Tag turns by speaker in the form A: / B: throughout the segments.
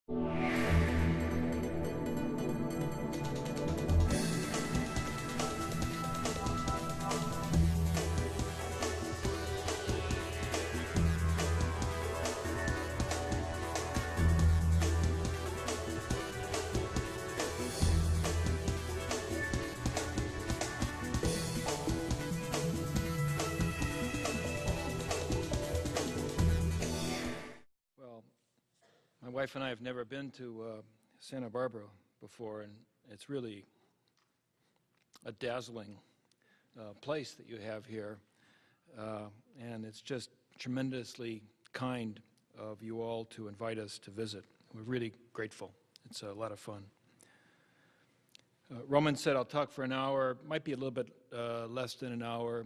A: Well, my wife and I have never been to Santa Barbara before, and it's really a dazzling place that you have here, and it's just tremendously kind of you all to invite us to visit. We're really grateful. It's a lot of fun. Roman said I'll talk for an hour, might be a little bit less than an hour,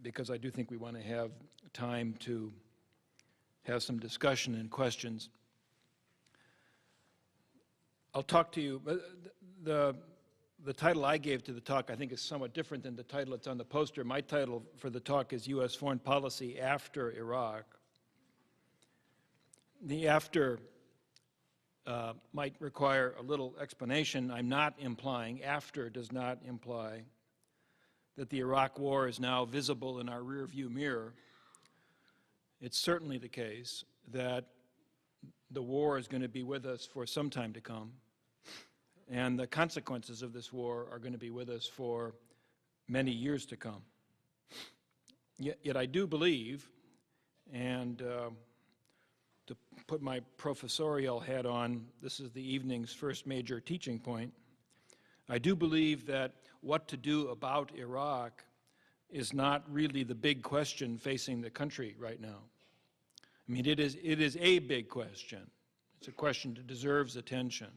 A: because I do think we want to have time to have some discussion and questions. I'll talk to you. The title I gave to the talk, I think, is somewhat different than the title that's on the poster. My title for the talk is U.S. Foreign Policy After Iraq. The after might require a little explanation. I'm not implying, after does not imply that the Iraq War is now visible in our rearview mirror. It's certainly the case that the war is going to be with us for some time to come, and the consequences of this war are going to be with us for many years to come. Yet I do believe, and to put my professorial hat on, this is the evening's first major teaching point, I do believe that what to do about Iraq is not really the big question facing the country right now. I mean, it is a big question. It's a question that deserves attention.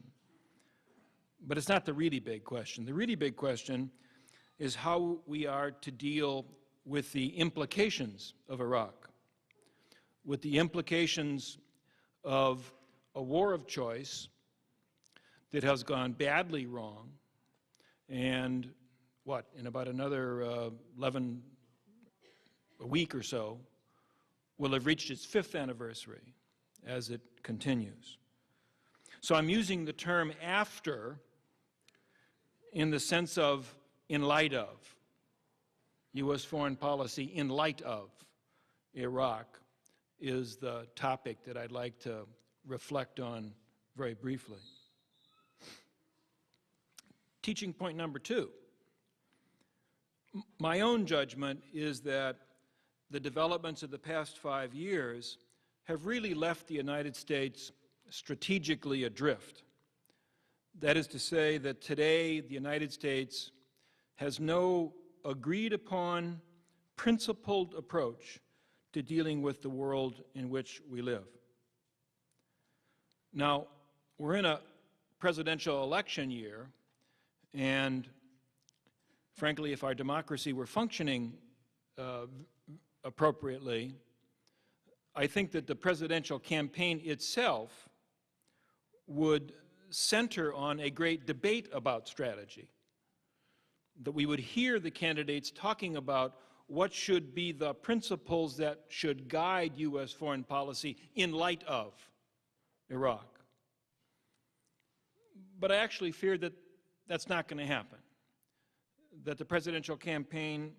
A: But it's not the really big question. The really big question is how we are to deal with the implications of Iraq, with the implications of a war of choice that has gone badly wrong, and in about another a week or so, will have reached its 5th anniversary as it continues. So I'm using the term after in the sense of in light of. U.S. foreign policy in light of Iraq is the topic that I'd like to reflect on very briefly. Teaching point number 2. My own judgment is that the developments of the past 5 years have really left the United States strategically adrift. That is to say that today the United States has no agreed upon, principled approach to dealing with the world in which we live. Now, we're in a presidential election year, and frankly, if our democracy were functioning appropriately, I think that the presidential campaign itself would center on a great debate about strategy, that we would hear the candidates talking about what should be the principles that should guide U.S. foreign policy in light of Iraq. But I actually fear that that's not going to happen, that the presidential campaign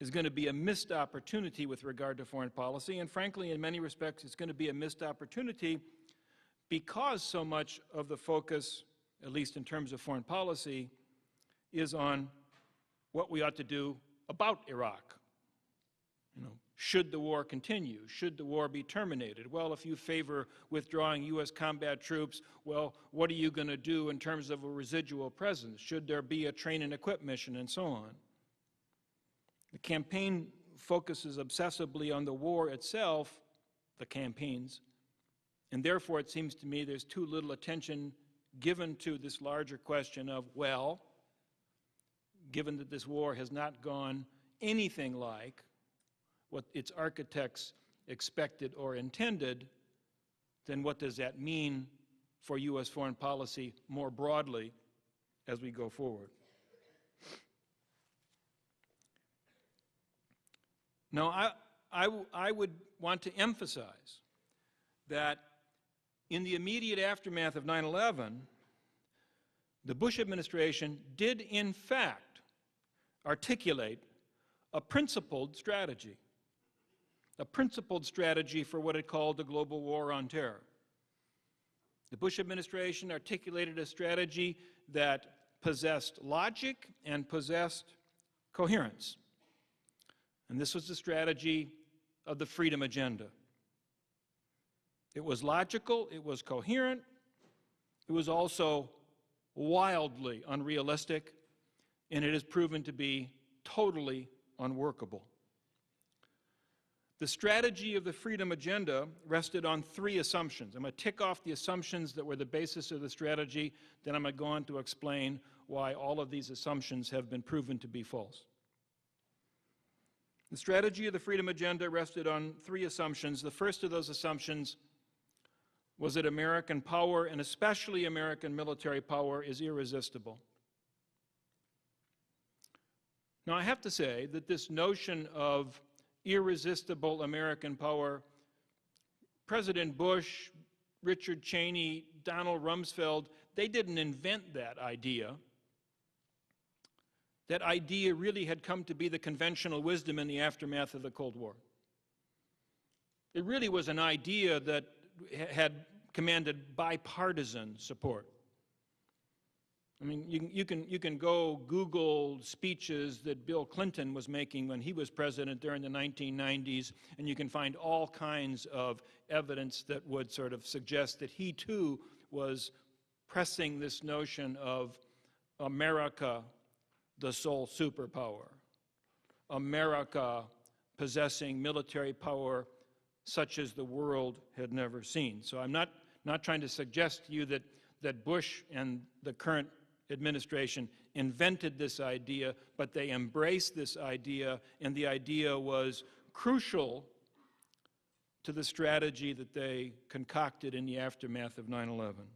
A: is going to be a missed opportunity with regard to foreign policy, and frankly, in many respects, it's going to be a missed opportunity because so much of the focus, at least in terms of foreign policy, is on what we ought to do about Iraq. Should the war continue? Should the war be terminated? Well, if you favor withdrawing U.S. combat troops, well, what are you going to do in terms of a residual presence? Should there be a train and equip mission, and so on? The campaign focuses obsessively on the war itself, the campaigns, and therefore it seems to me there's too little attention given to this larger question of, well, given that this war has not gone anything like what its architects expected or intended, then what does that mean for U.S. foreign policy more broadly as we go forward? Now, I would want to emphasize that in the immediate aftermath of 9/11, the Bush administration did in fact articulate a principled strategy for what it called the global war on terror. The Bush administration articulated a strategy that possessed logic and possessed coherence. And this was the strategy of the freedom agenda. It was logical, it was coherent, it was also wildly unrealistic, and it has proven to be totally unworkable. The strategy of the freedom agenda rested on three assumptions. I'm going to tick off the assumptions that were the basis of the strategy, then I'm going to go on to explain why all of these assumptions have been proven to be false. The strategy of the freedom agenda rested on three assumptions. The first of those assumptions was that American power, and especially American military power, is irresistible. Now, I have to say that this notion of irresistible American power, President Bush, Richard Cheney, Donald Rumsfeld, they didn't invent that idea. That idea really had come to be the conventional wisdom in the aftermath of the Cold War. It really was an idea that had commanded bipartisan support. I mean, you can go Google speeches that Bill Clinton was making when he was president during the 1990s, and you can find all kinds of evidence that would sort of suggest that he too was pressing this notion of America, the sole superpower, America possessing military power such as the world had never seen. So I'm not trying to suggest to you that Bush and the current administration invented this idea, but they embraced this idea, and the idea was crucial to the strategy that they concocted in the aftermath of 9/11.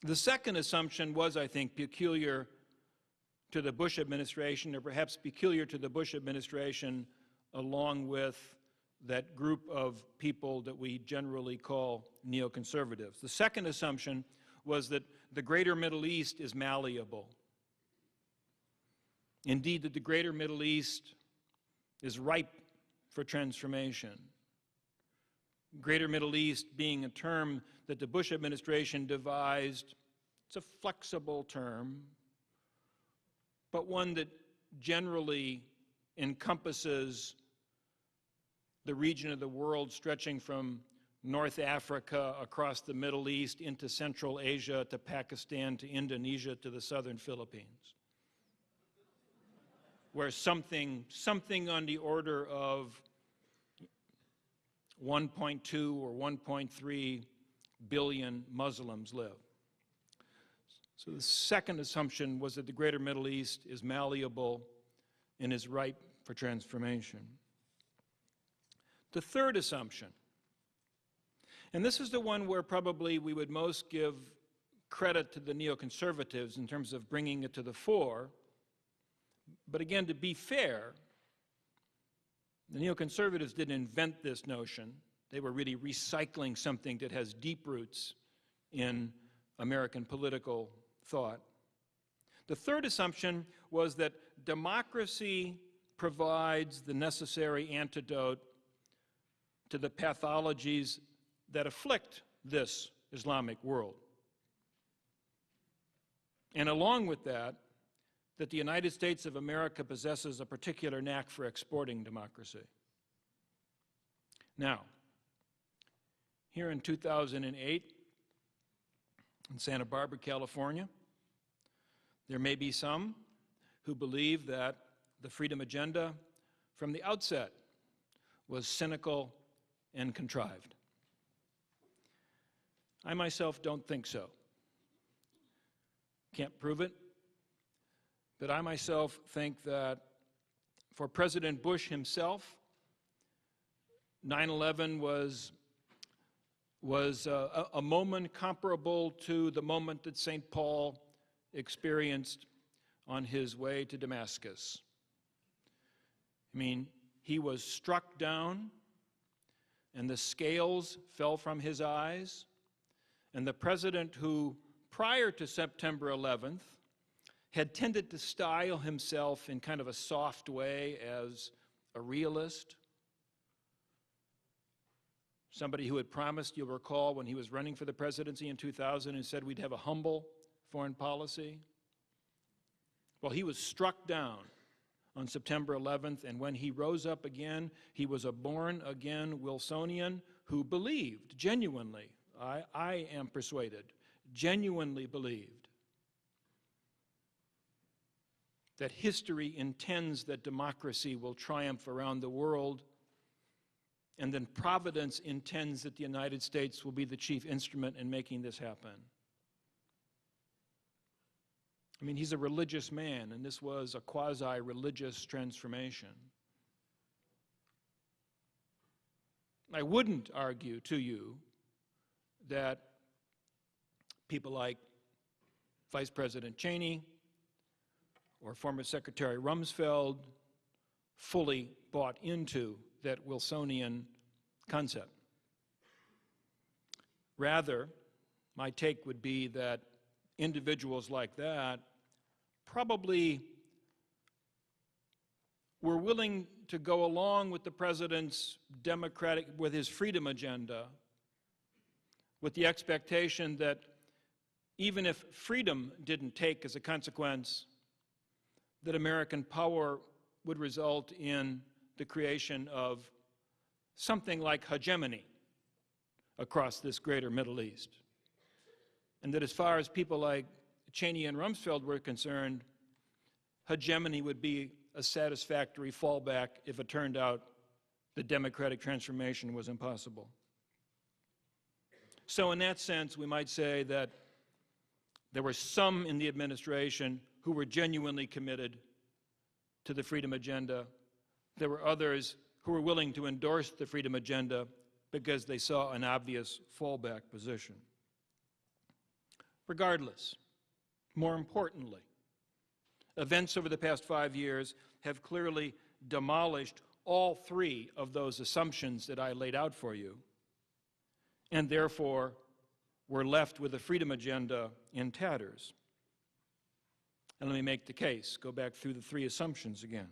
A: The second assumption was, I think, peculiar to the Bush administration, or perhaps peculiar to the Bush administration along with that group of people that we generally call neoconservatives. The second assumption was that the greater Middle East is malleable. Indeed, that the greater Middle East is ripe for transformation. Greater Middle East being a term that the Bush administration devised. It's a flexible term, but one that generally encompasses the region of the world stretching from North Africa, across the Middle East, into Central Asia, to Pakistan, to Indonesia, to the southern Philippines, where something on the order of 1.2 or 1.3 billion Muslims live. So the second assumption was that the greater Middle East is malleable and is ripe for transformation. The third assumption, and this is the one where probably we would most give credit to the neoconservatives in terms of bringing it to the fore, but again, to be fair, the neoconservatives didn't invent this notion. They were really recycling something that has deep roots in American political thought. The third assumption was that democracy provides the necessary antidote to the pathologies that afflict this Islamic world. And along with that the United States of America possesses a particular knack for exporting democracy. Now, here in 2008, in Santa Barbara, California, there may be some who believe that the freedom agenda from the outset was cynical and contrived. I myself don't think so. Can't prove it, but I myself think that for President Bush himself, 9/11 was a moment comparable to the moment that St. Paul experienced on his way to Damascus. I mean, he was struck down and the scales fell from his eyes, and the president who, prior to September 11th, had tended to style himself in kind of a soft way as a realist, somebody who had promised, you'll recall, when he was running for the presidency in 2000 and said we'd have a humble foreign policy. Well, he was struck down on September 11th, and when he rose up again, he was a born-again Wilsonian who believed, genuinely, I am persuaded, genuinely believed, that history intends that democracy will triumph around the world, and then Providence intends that the United States will be the chief instrument in making this happen. I mean, he's a religious man, and this was a quasi-religious transformation. I wouldn't argue to you that people like Vice President Cheney or former Secretary Rumsfeld fully bought into that Wilsonian concept. Rather, my take would be that individuals like that probably were willing to go along with the president's with his freedom agenda, with the expectation that even if freedom didn't take as a consequence, that American power would result in the creation of something like hegemony across this greater Middle East. And that as far as people like Cheney and Rumsfeld were concerned, hegemony would be a satisfactory fallback if it turned out the democratic transformation was impossible. So in that sense, we might say that there were some in the administration who were genuinely committed to the freedom agenda. There were others who were willing to endorse the freedom agenda because they saw an obvious fallback position. Regardless, more importantly, events over the past 5 years have clearly demolished all three of those assumptions that I laid out for you, and therefore we're left with a freedom agenda in tatters. And let me make the case, go back through the three assumptions again.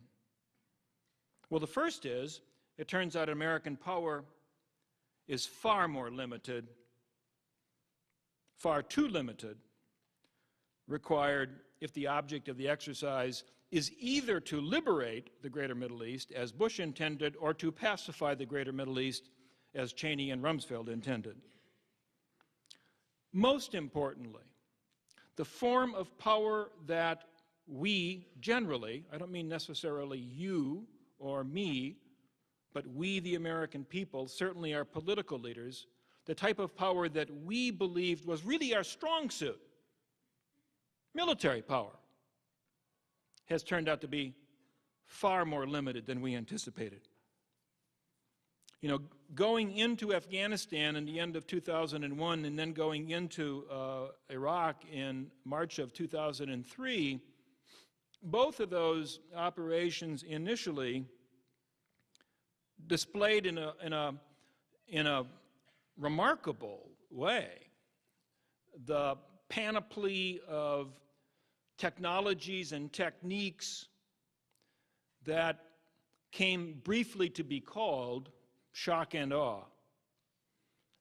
A: Well, the first is, it turns out American power is far more limited, far too limited, required if the object of the exercise is either to liberate the greater Middle East, as Bush intended, or to pacify the greater Middle East, as Cheney and Rumsfeld intended. Most importantly, the form of power that we generally, I don't mean necessarily you or me, but we, the American people, certainly our political leaders, the type of power that we believed was really our strong suit, military power, has turned out to be far more limited than we anticipated. You know, going into Afghanistan in the end of 2001 and then going into Iraq in March of 2003, both of those operations initially displayed in a remarkable way the panoply of technologies and techniques that came briefly to be called shock and awe.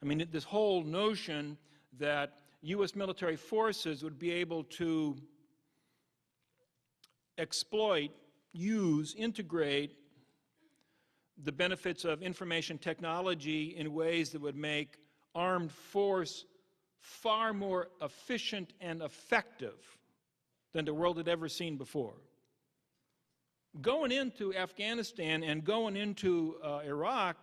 A: I mean, this whole notion that U.S. military forces would be able to exploit, use, integrate the benefits of information technology in ways that would make armed force far more efficient and effective than the world had ever seen before. Going into Afghanistan and going into Iraq,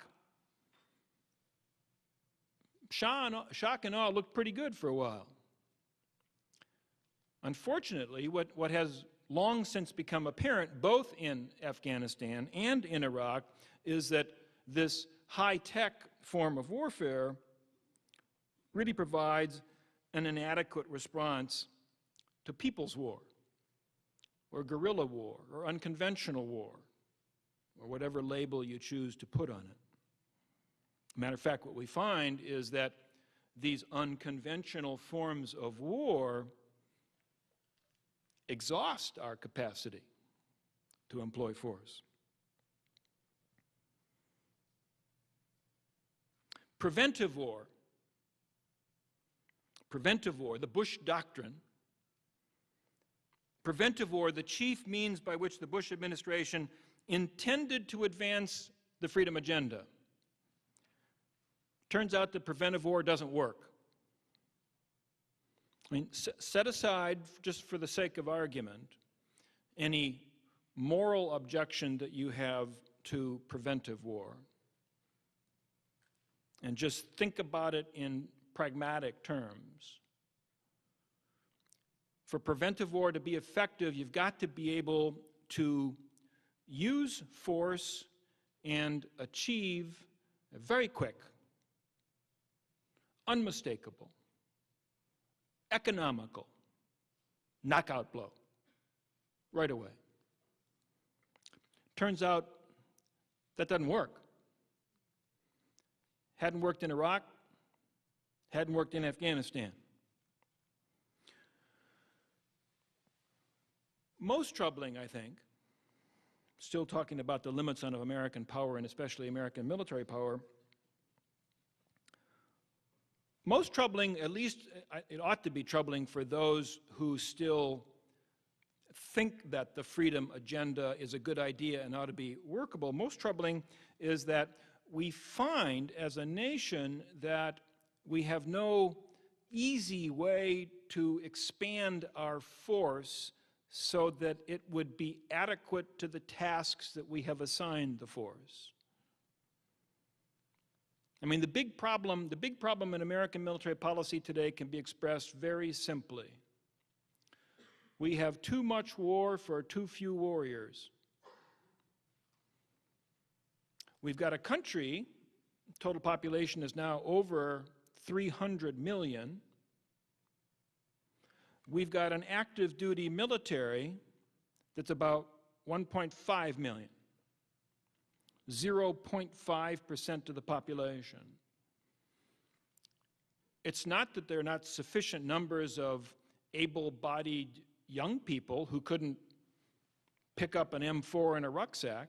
A: shock and awe looked pretty good for a while. Unfortunately, what has long since become apparent, both in Afghanistan and in Iraq, is that this high-tech form of warfare really provides an inadequate response to people's war, or guerrilla war, or unconventional war, or whatever label you choose to put on it. Matter of fact, what we find is that these unconventional forms of war exhaust our capacity to employ force. Preventive war, the Bush Doctrine, preventive war, the chief means by which the Bush administration intended to advance the freedom agenda. Turns out that preventive war doesn't work. I mean, set aside, just for the sake of argument, any moral objection that you have to preventive war, and just think about it in pragmatic terms. For preventive war to be effective, you've got to be able to use force and achieve a very quick, unmistakable, economical knockout blow right away. Turns out that doesn't work. Hadn't worked in Iraq, hadn't worked in Afghanistan. Most troubling, I think, still talking about the limits on American power and especially American military power, most troubling, at least it ought to be troubling for those who still think that the freedom agenda is a good idea and ought to be workable, most troubling is that we find as a nation that we have no easy way to expand our force so that it would be adequate to the tasks that we have assigned the force. I mean, the big problem in American military policy today can be expressed very simply. We have too much war for too few warriors. We've got a country, total population is now over 300 million. We've got an active duty military that's about 1.5 million. 0.5% of the population. It's not that there are not sufficient numbers of able-bodied young people who couldn't pick up an M4 in a rucksack.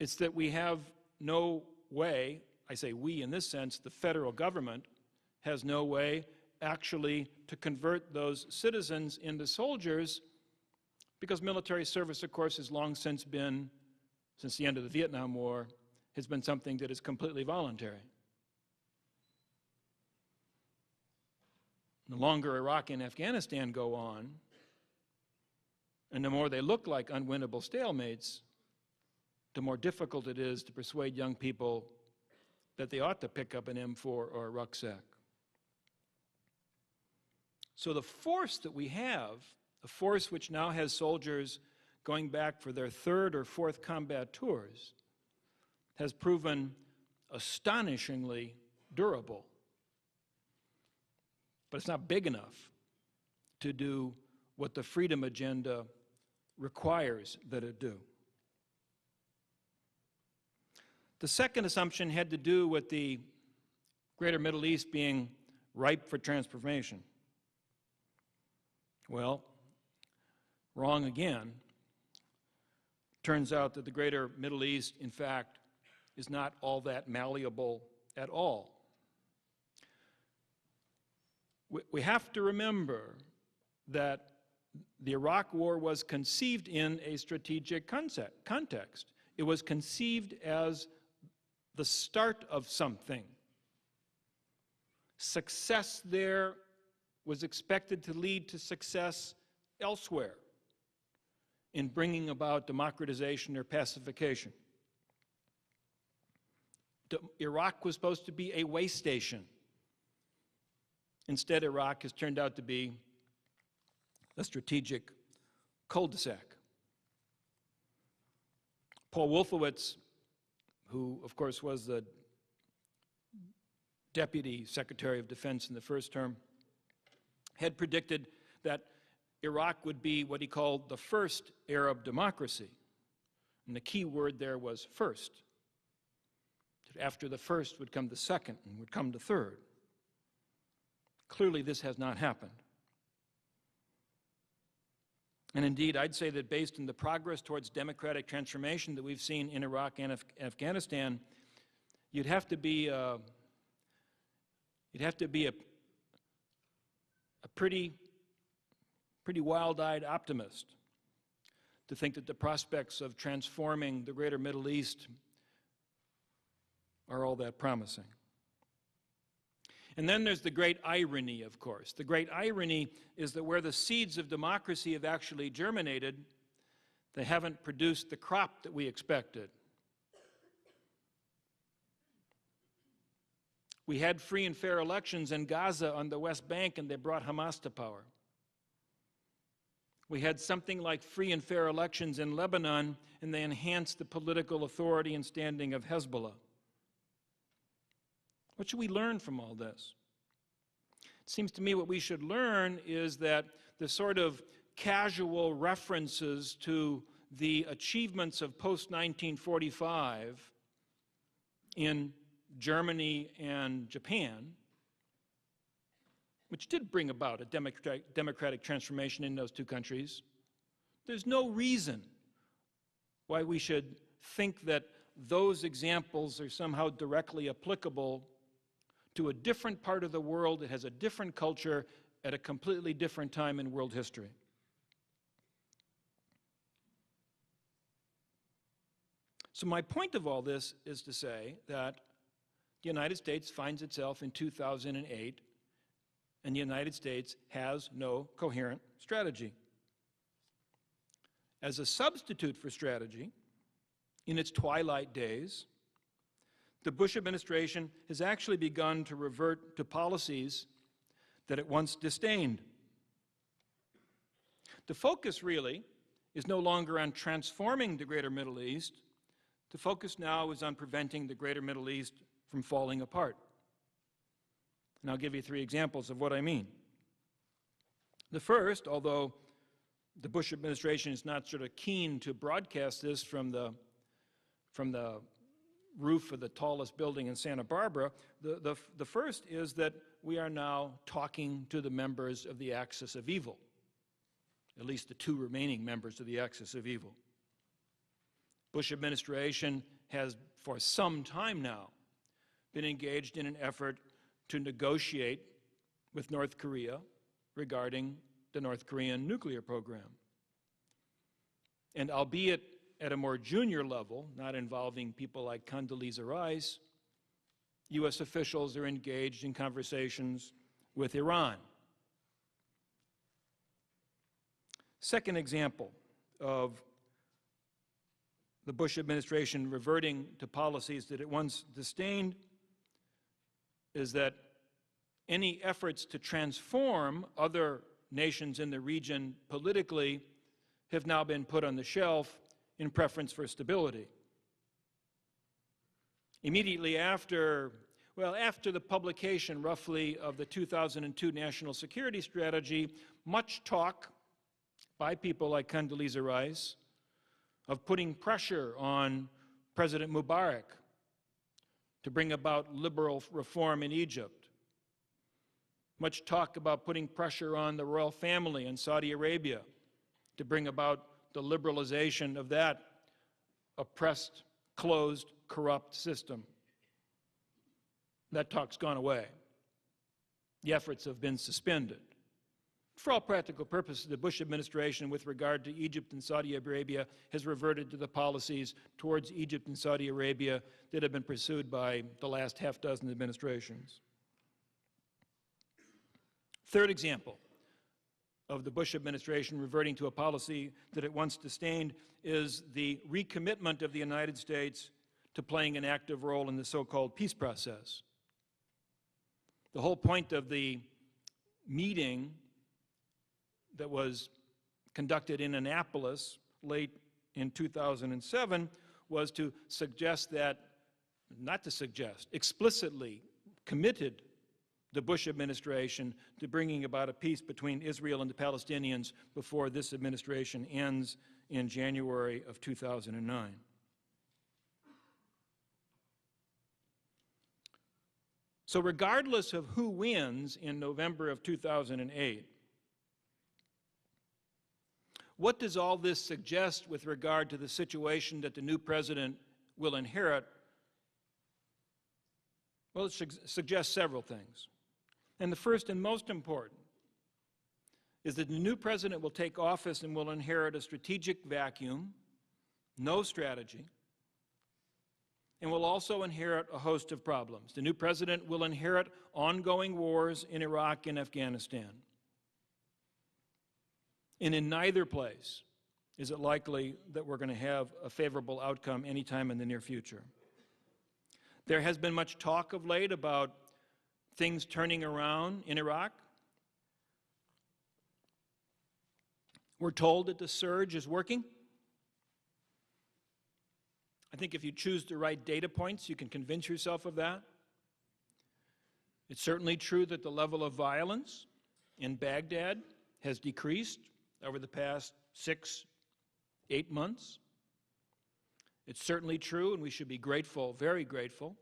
A: It's that we have no way, I say we in this sense, the federal government has no way actually to convert those citizens into soldiers, because military service, of course, has long since been, since the end of the Vietnam War, has been something that is completely voluntary. The longer Iraq and Afghanistan go on, and the more they look like unwinnable stalemates, the more difficult it is to persuade young people that they ought to pick up an M4 or a rucksack. So the force that we have, a force which now has soldiers going back for their third or fourth combat tours, has proven astonishingly durable. But it's not big enough to do what the freedom agenda requires that it do. The second assumption had to do with the greater Middle East being ripe for transformation. Well, wrong again. Turns out that the greater Middle East, in fact, is not all that malleable at all. We have to remember that the Iraq War was conceived in a strategic context. It was conceived as the start of something. Success there was expected to lead to success elsewhere in bringing about democratization or pacification. Iraq was supposed to be a way station. Instead, Iraq has turned out to be a strategic cul-de-sac. Paul Wolfowitz, who, of course, was the Deputy Secretary of Defense in the first term, had predicted that Iraq would be what he called the first Arab democracy. And the key word there was first. After the first would come the second and would come the third. Clearly, this has not happened. And indeed, I'd say that based on the progress towards democratic transformation that we've seen in Iraq and Afghanistan, you'd have to be a pretty wild-eyed optimist to think that the prospects of transforming the greater Middle East are all that promising. And then there's the great irony, of course. The great irony is that where the seeds of democracy have actually germinated, they haven't produced the crop that we expected. We had free and fair elections in Gaza on the West Bank, and they brought Hamas to power. We had something like free and fair elections in Lebanon, and they enhanced the political authority and standing of Hezbollah. What should we learn from all this? It seems to me what we should learn is that the sort of casual references to the achievements of post-1945 in Germany and Japan, which did bring about a democratic transformation in those two countries, there's no reason why we should think that those examples are somehow directly applicable to a different part of the world that has a different culture at a completely different time in world history. So my point of all this is to say that the United States finds itself in 2008, and the United States has no coherent strategy. As a substitute for strategy, in its twilight days, the Bush administration has actually begun to revert to policies that it once disdained. The focus really is no longer on transforming the greater Middle East. The focus now is on preventing the greater Middle East from falling apart. And I'll give you 3 examples of what I mean. The first, although the Bush administration is not sort of keen to broadcast this from the roof of the tallest building in Santa Barbara, the first is that we are now talking to the members of the axis of evil, at least the 2 remaining members of the axis of evil. Bush administration has, for some time now, been engaged in an effort to negotiate with North Korea regarding the North Korean nuclear program. And albeit at a more junior level, not involving people like Condoleezza Rice, U.S. officials are engaged in conversations with Iran. Second example of the Bush administration reverting to policies that it once disdained is that any efforts to transform other nations in the region politically have now been put on the shelf in preference for stability. Immediately after the publication, roughly, of the 2002 National Security Strategy, much talk by people like Condoleezza Rice of putting pressure on President Mubarak to bring about liberal reform in Egypt. Much talk about putting pressure on the royal family in Saudi Arabia to bring about the liberalization of that oppressed, closed, corrupt system. That talk's gone away. The efforts have been suspended. For all practical purposes, the Bush administration, with regard to Egypt and Saudi Arabia, has reverted to the policies towards Egypt and Saudi Arabia that have been pursued by the last half-dozen administrations. Third example of the Bush administration reverting to a policy that it once disdained is the recommitment of the United States to playing an active role in the so-called peace process. The whole point of the meeting that was conducted in Annapolis late in 2007 was to suggest that, not to suggest, explicitly committed the Bush administration to bringing about a peace between Israel and the Palestinians before this administration ends in January of 2009. So regardless of who wins in November of 2008, what does all this suggest with regard to the situation that the new president will inherit? Well, it suggests several things. And the first and most important is that the new president will take office and will inherit a strategic vacuum, no strategy, and will also inherit a host of problems. The new president will inherit ongoing wars in Iraq and Afghanistan. And in neither place is it likely that we're going to have a favorable outcome anytime in the near future. There has been much talk of late about things turning around in Iraq. We're told that the surge is working. I think if you choose the right data points, you can convince yourself of that. It's certainly true that the level of violence in Baghdad has decreased over the past 6, 8 months. It's certainly true, and we should be grateful, very grateful,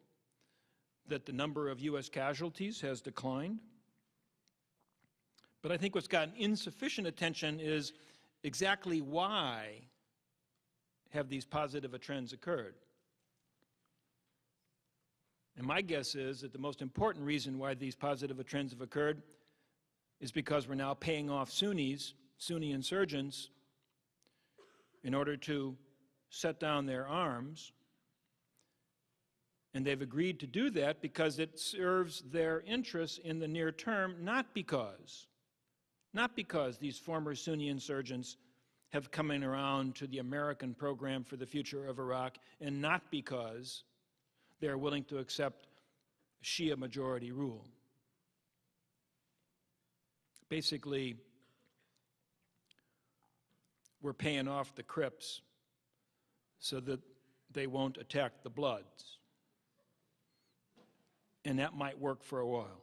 A: that the number of U.S. casualties has declined. But I think what's gotten insufficient attention is exactly why have these positive trends occurred. And my guess is that the most important reason why these positive trends have occurred is because we're now paying off Sunni insurgents in order to set down their arms. And they've agreed to do that because it serves their interests in the near term, not because these former Sunni insurgents have come in around to the American program for the future of Iraq, and not because they're willing to accept Shia majority rule. Basically, we're paying off the Crips so that they won't attack the Bloods. And that might work for a while.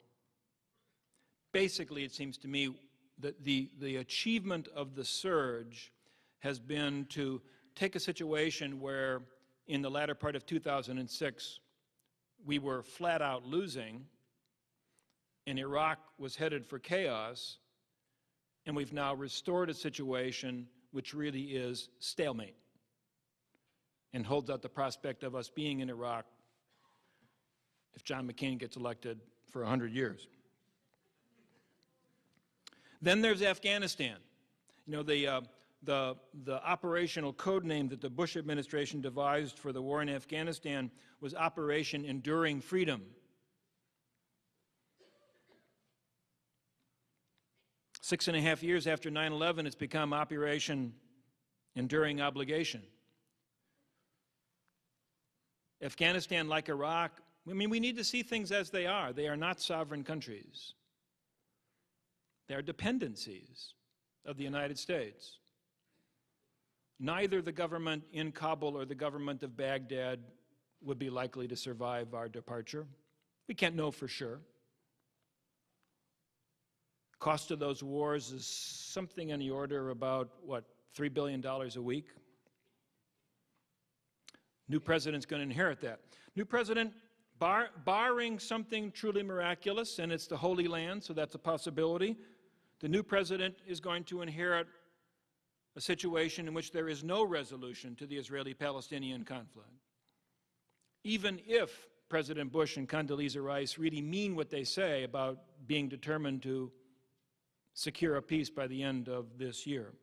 A: Basically, it seems to me that the achievement of the surge has been to take a situation where in the latter part of 2006 we were flat out losing and Iraq was headed for chaos, and we've now restored a situation which really is stalemate and holds out the prospect of us being in Iraq if John McCain gets elected for 100 years. Then there's Afghanistan. You know, the operational code name that the Bush administration devised for the war in Afghanistan was Operation Enduring Freedom. 6.5 years after 9/11, it's become Operation Enduring Obligation. Afghanistan, like Iraq, I mean, we need to see things as they are. They are not sovereign countries. They are dependencies of the United States. Neither the government in Kabul or the government of Baghdad would be likely to survive our departure. We can't know for sure. Cost of those wars is something in the order of about, what, $3 billion a week? New president's going to inherit that. New president, barring something truly miraculous, and it's the Holy Land, so that's a possibility, the new president is going to inherit a situation in which there is no resolution to the Israeli-Palestinian conflict. Even if President Bush and Condoleezza Rice really mean what they say about being determined to secure a peace by the end of this year.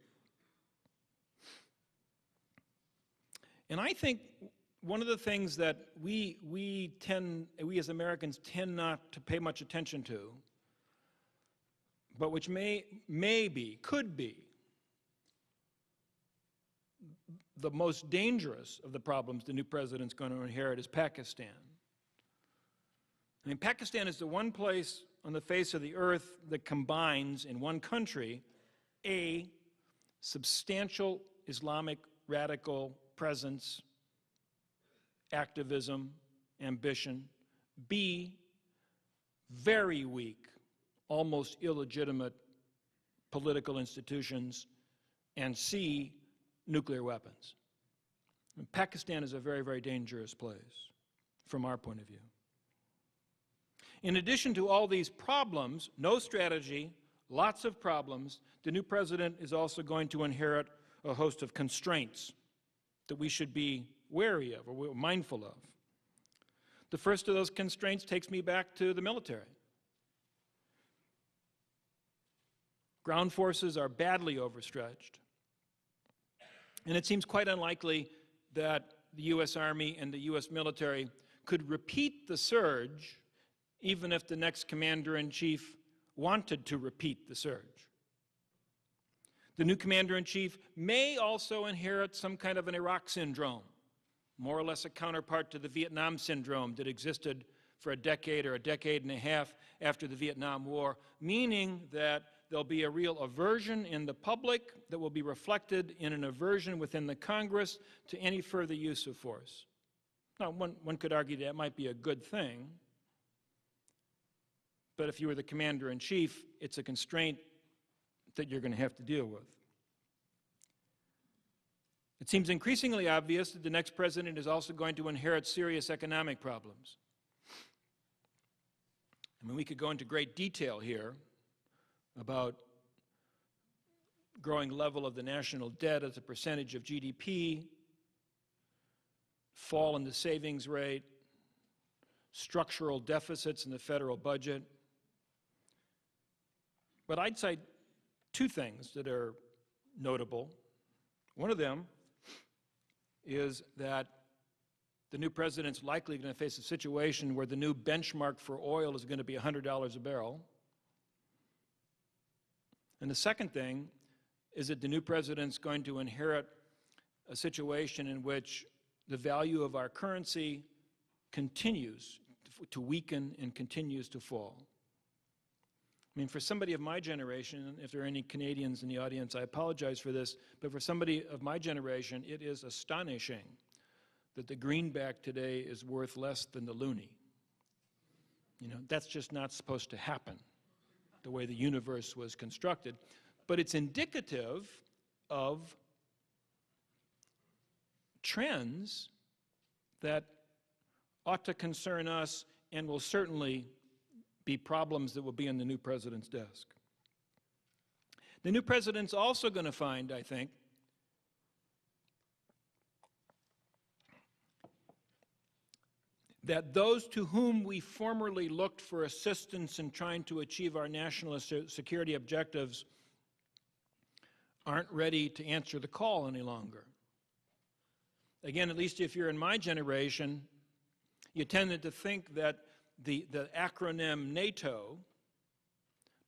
A: And I think one of the things that we as Americans tend not to pay much attention to, but which could be the most dangerous of the problems the new president's going to inherit is Pakistan. I mean, Pakistan is the one place on the face of the earth that combines in one country a substantial Islamic radical presence, activism, ambition, B, very weak, almost illegitimate political institutions, and C, nuclear weapons. And Pakistan is a very, very dangerous place from our point of view. In addition to all these problems, no strategy, lots of problems, the new president is also going to inherit a host of constraints that we should be wary of or we're mindful of. The first of those constraints takes me back to the military. Ground forces are badly overstretched. And it seems quite unlikely that the U.S. Army and the U.S. military could repeat the surge even if the next commander-in-chief wanted to repeat the surge. The new commander-in-chief may also inherit some kind of an Iraq syndrome, more or less a counterpart to the Vietnam syndrome that existed for a decade or a decade and a half after the Vietnam War, meaning that there'll be a real aversion in the public that will be reflected in an aversion within the Congress to any further use of force. Now, one could argue that might be a good thing, but if you were the commander-in-chief, it's a constraint that you're going to have to deal with. It seems increasingly obvious that the next president is also going to inherit serious economic problems. I mean, we could go into great detail here about growing level of the national debt as a percentage of GDP, fall in the savings rate, structural deficits in the federal budget. But I'd cite two things that are notable. One of them is that the new president's likely going to face a situation where the new benchmark for oil is going to be $100 a barrel. And the second thing is that the new president's going to inherit a situation in which the value of our currency continues to weaken and continues to fall. I mean, for somebody of my generation, if there are any Canadians in the audience, I apologize for this, but for somebody of my generation, it is astonishing that the greenback today is worth less than the loonie. You know, that's just not supposed to happen, the way the universe was constructed. But it's indicative of trends that ought to concern us and will certainly be problems that will be on the new president's desk. The new president's also going to find, I think, that those to whom we formerly looked for assistance in trying to achieve our national security objectives aren't ready to answer the call any longer. Again, at least if you're in my generation, you tended to think that the acronym NATO,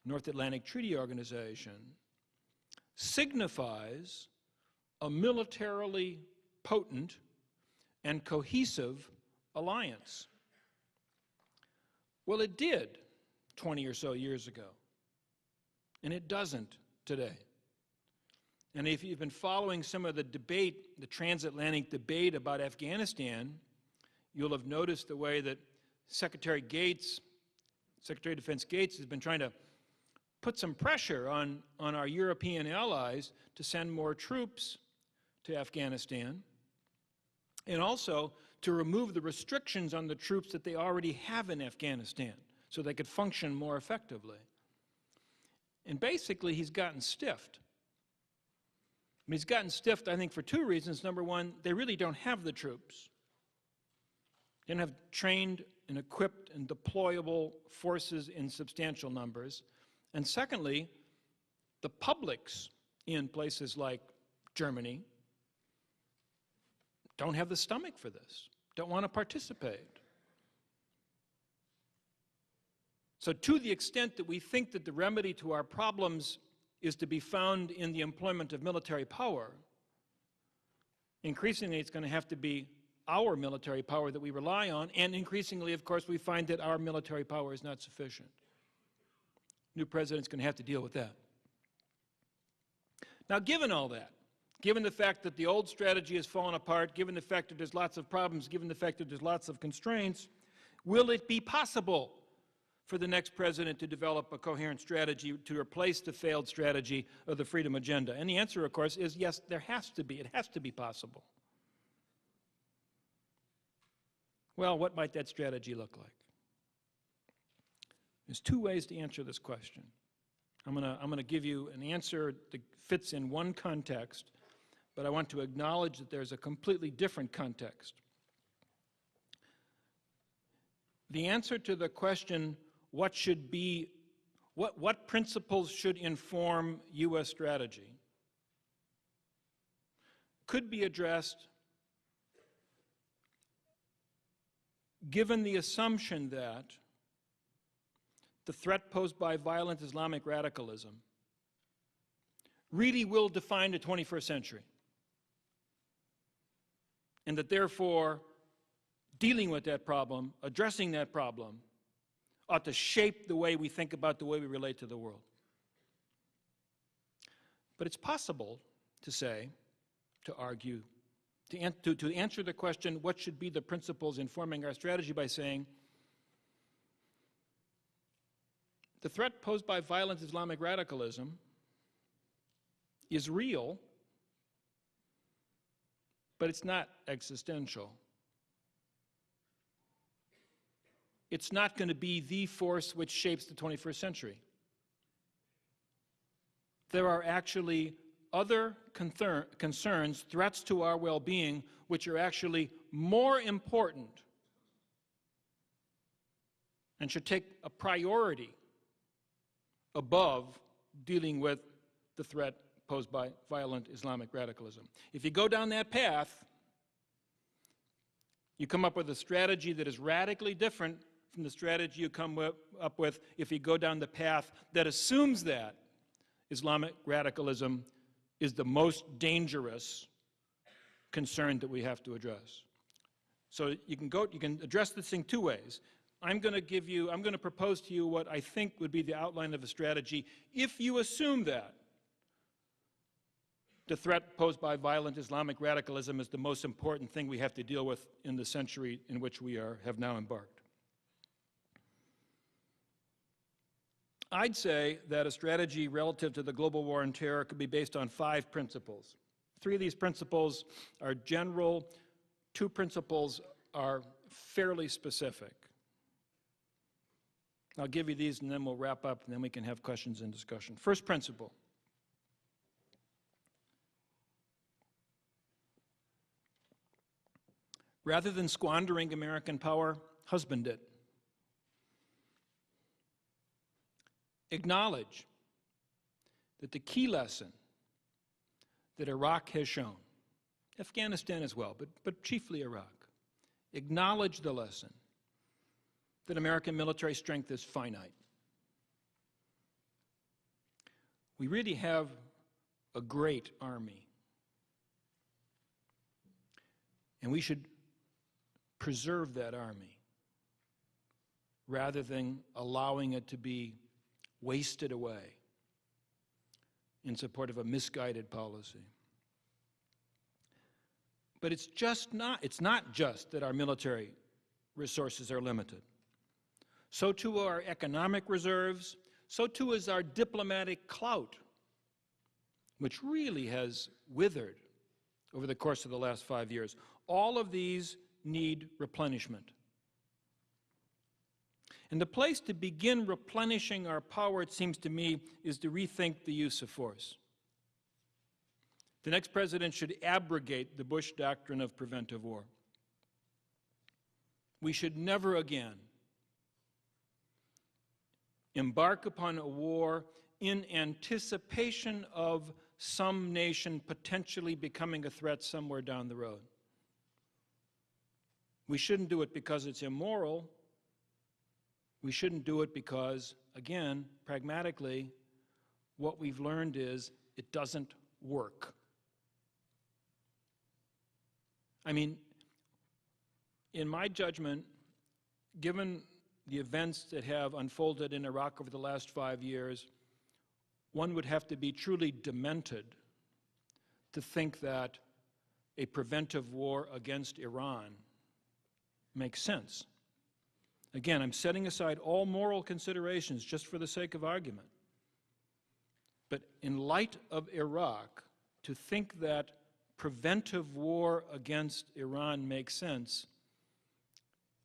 A: North Atlantic Treaty Organization, signifies a militarily potent and cohesive alliance. Well, it did 20 or so years ago, and it doesn't today. And if you've been following some of the debate, the transatlantic debate about Afghanistan, you'll have noticed the way that Secretary of Defense Gates has been trying to put some pressure on our European allies to send more troops to Afghanistan, and also to remove the restrictions on the troops that they already have in Afghanistan so they could function more effectively. And basically, he's gotten stiffed. I mean, he's gotten stiffed, I think, for two reasons. Number one, they really don't have the troops. They don't have trained and equipped and deployable forces in substantial numbers. And secondly, the publics in places like Germany don't have the stomach for this, don't want to participate. So to the extent that we think that the remedy to our problems is to be found in the employment of military power, increasingly it's going to have to be our military power that we rely on, and increasingly, of course, we find that our military power is not sufficient. New president's going to have to deal with that. Now, given all that, given the fact that the old strategy has fallen apart, given the fact that there's lots of problems, given the fact that there's lots of constraints, will it be possible for the next president to develop a coherent strategy to replace the failed strategy of the freedom agenda? And the answer, of course, is yes, there has to be. It has to be possible. Well, what might that strategy look like? There's two ways to answer this question. I'm going to give you an answer that fits in one context, but I want to acknowledge that there's a completely different context. The answer to the question, what principles should inform U.S. strategy, could be addressed given the assumption that the threat posed by violent Islamic radicalism really will define the 21st century, and that therefore dealing with that problem, addressing that problem, ought to shape the way we think about the way we relate to the world. But it's possible to say, to argue, to answer the question, what should be the principles informing our strategy, by saying, the threat posed by violent Islamic radicalism is real, but it's not existential. It's not going to be the force which shapes the 21st century. There are actually other concerns, threats to our well-being, which are actually more important and should take a priority above dealing with the threat posed by violent Islamic radicalism. If you go down that path, you come up with a strategy that is radically different from the strategy you come up with if you go down the path that assumes that Islamic radicalism is the most dangerous concern that we have to address. So you can address this thing two ways. I'm going to propose to you what I think would be the outline of a strategy if you assume that the threat posed by violent Islamic radicalism is the most important thing we have to deal with in the century in which we have now embarked. I'd say that a strategy relative to the global war on terror could be based on 5 principles. 3 of these principles are general, 2 principles are fairly specific. I'll give you these and then we'll wrap up and then we can have questions and discussion. First principle. Rather than squandering American power, husband it. Acknowledge that the key lesson that Iraq has shown, Afghanistan as well, but chiefly Iraq, acknowledge the lesson that American military strength is finite. We really have a great army, and we should preserve that army rather than allowing it to be wasted away in support of a misguided policy. But it's not just that our military resources are limited. So too are our economic reserves, so too is our diplomatic clout, which really has withered over the course of the last 5 years. All of these need replenishment. And the place to begin replenishing our power, it seems to me, is to rethink the use of force. The next president should abrogate the Bush doctrine of preventive war. We should never again embark upon a war in anticipation of some nation potentially becoming a threat somewhere down the road. We shouldn't do it because it's immoral. We shouldn't do it because, again, pragmatically, what we've learned is it doesn't work. I mean, in my judgment, given the events that have unfolded in Iraq over the last 5 years, one would have to be truly demented to think that a preventive war against Iran makes sense. Again, I'm setting aside all moral considerations just for the sake of argument. But in light of Iraq, to think that preventive war against Iran makes sense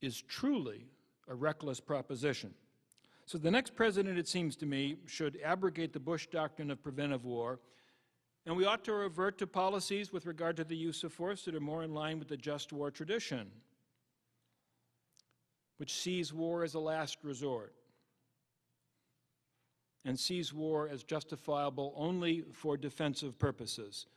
A: is truly a reckless proposition. So the next president, it seems to me, should abrogate the Bush doctrine of preventive war, and we ought to revert to policies with regard to the use of force that are more in line with the just war tradition, which sees war as a last resort and sees war as justifiable only for defensive purposes.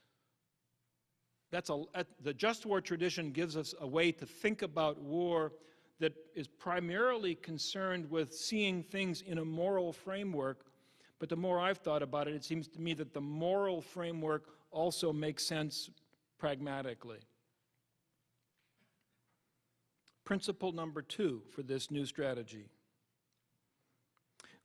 A: The just war tradition gives us a way to think about war that is primarily concerned with seeing things in a moral framework, but the more I've thought about it, it seems to me that the moral framework also makes sense pragmatically. Principle number 2 for this new strategy.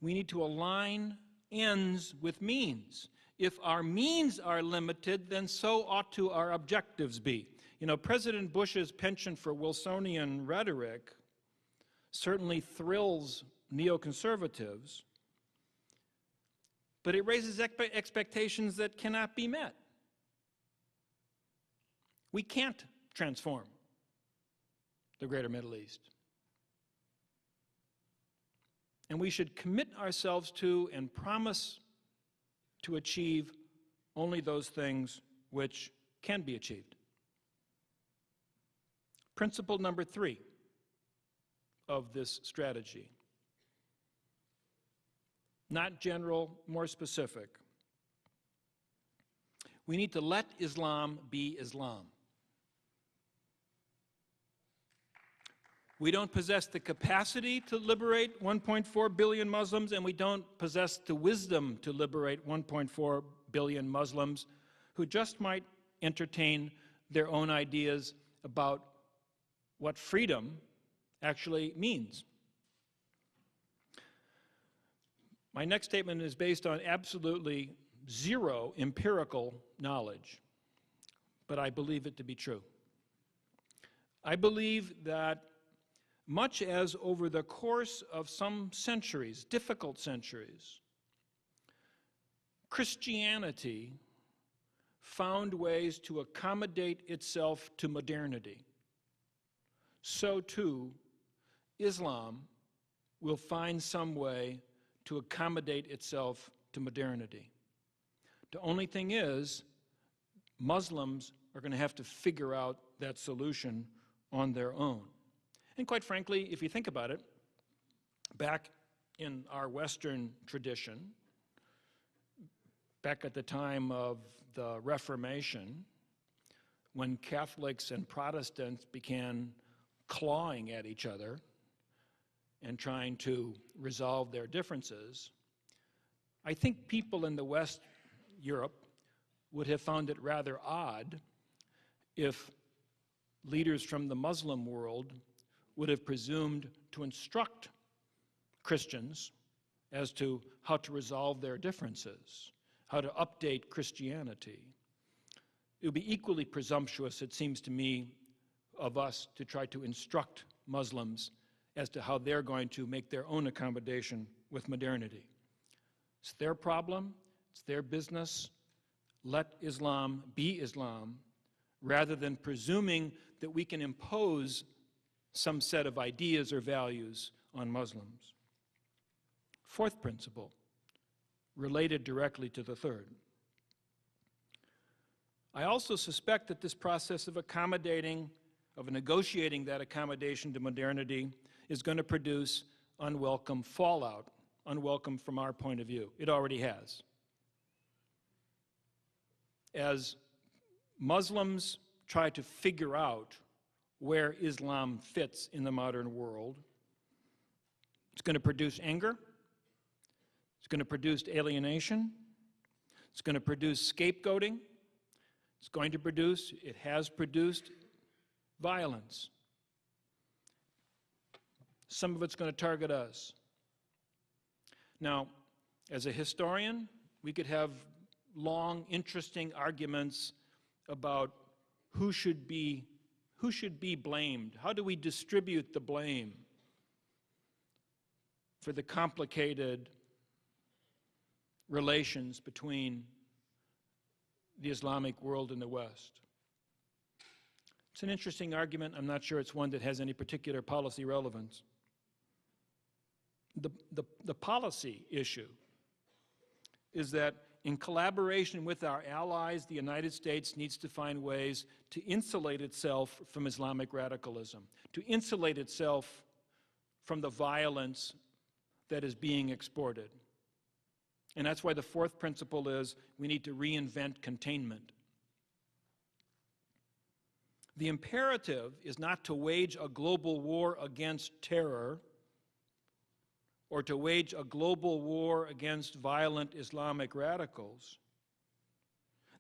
A: We need to align ends with means. If our means are limited, then so ought to our objectives be. You know, President Bush's penchant for Wilsonian rhetoric certainly thrills neoconservatives, but it raises expectations that cannot be met. We can't transform the greater Middle East. And we should commit ourselves to and promise to achieve only those things which can be achieved. Principle number 3 of this strategy. Not general, more specific. We need to let Islam be Islam. We don't possess the capacity to liberate 1.4 billion Muslims, and we don't possess the wisdom to liberate 1.4 billion Muslims who just might entertain their own ideas about what freedom actually means. My next statement is based on absolutely zero empirical knowledge, but I believe it to be true. I believe that much as over the course of some centuries, difficult centuries, Christianity found ways to accommodate itself to modernity, so too Islam will find some way to accommodate itself to modernity. The only thing is, Muslims are going to have to figure out that solution on their own. And quite frankly, if you think about it, back in our Western tradition, back at the time of the Reformation, when Catholics and Protestants began clawing at each other and trying to resolve their differences, I think people in the West, Europe, would have found it rather odd if leaders from the Muslim world would have presumed to instruct Christians as to how to resolve their differences, how to update Christianity. It would be equally presumptuous, it seems to me, of us to try to instruct Muslims as to how they're going to make their own accommodation with modernity. It's their problem, it's their business. Let Islam be Islam, rather than presuming that we can impose some set of ideas or values on Muslims. Fourth principle, related directly to the third. I also suspect that this process of accommodating, of negotiating that accommodation to modernity is going to produce unwelcome fallout, unwelcome from our point of view. It already has. As Muslims try to figure out where Islam fits in the modern world, it's going to produce anger, it's going to produce alienation, it's going to produce scapegoating, it's going to produce, it has produced violence. Some of it's going to target us. Now, as a historian, we could have long, interesting arguments about who should be blamed. How do we distribute the blame for the complicated relations between the Islamic world and the West? It's an interesting argument. I'm not sure it's one that has any particular policy relevance. The policy issue is that in collaboration with our allies, the United States needs to find ways to insulate itself from Islamic radicalism, to insulate itself from the violence that is being exported. And that's why the fourth principle is we need to reinvent containment. The imperative is not to wage a global war against terror or to wage a global war against violent Islamic radicals.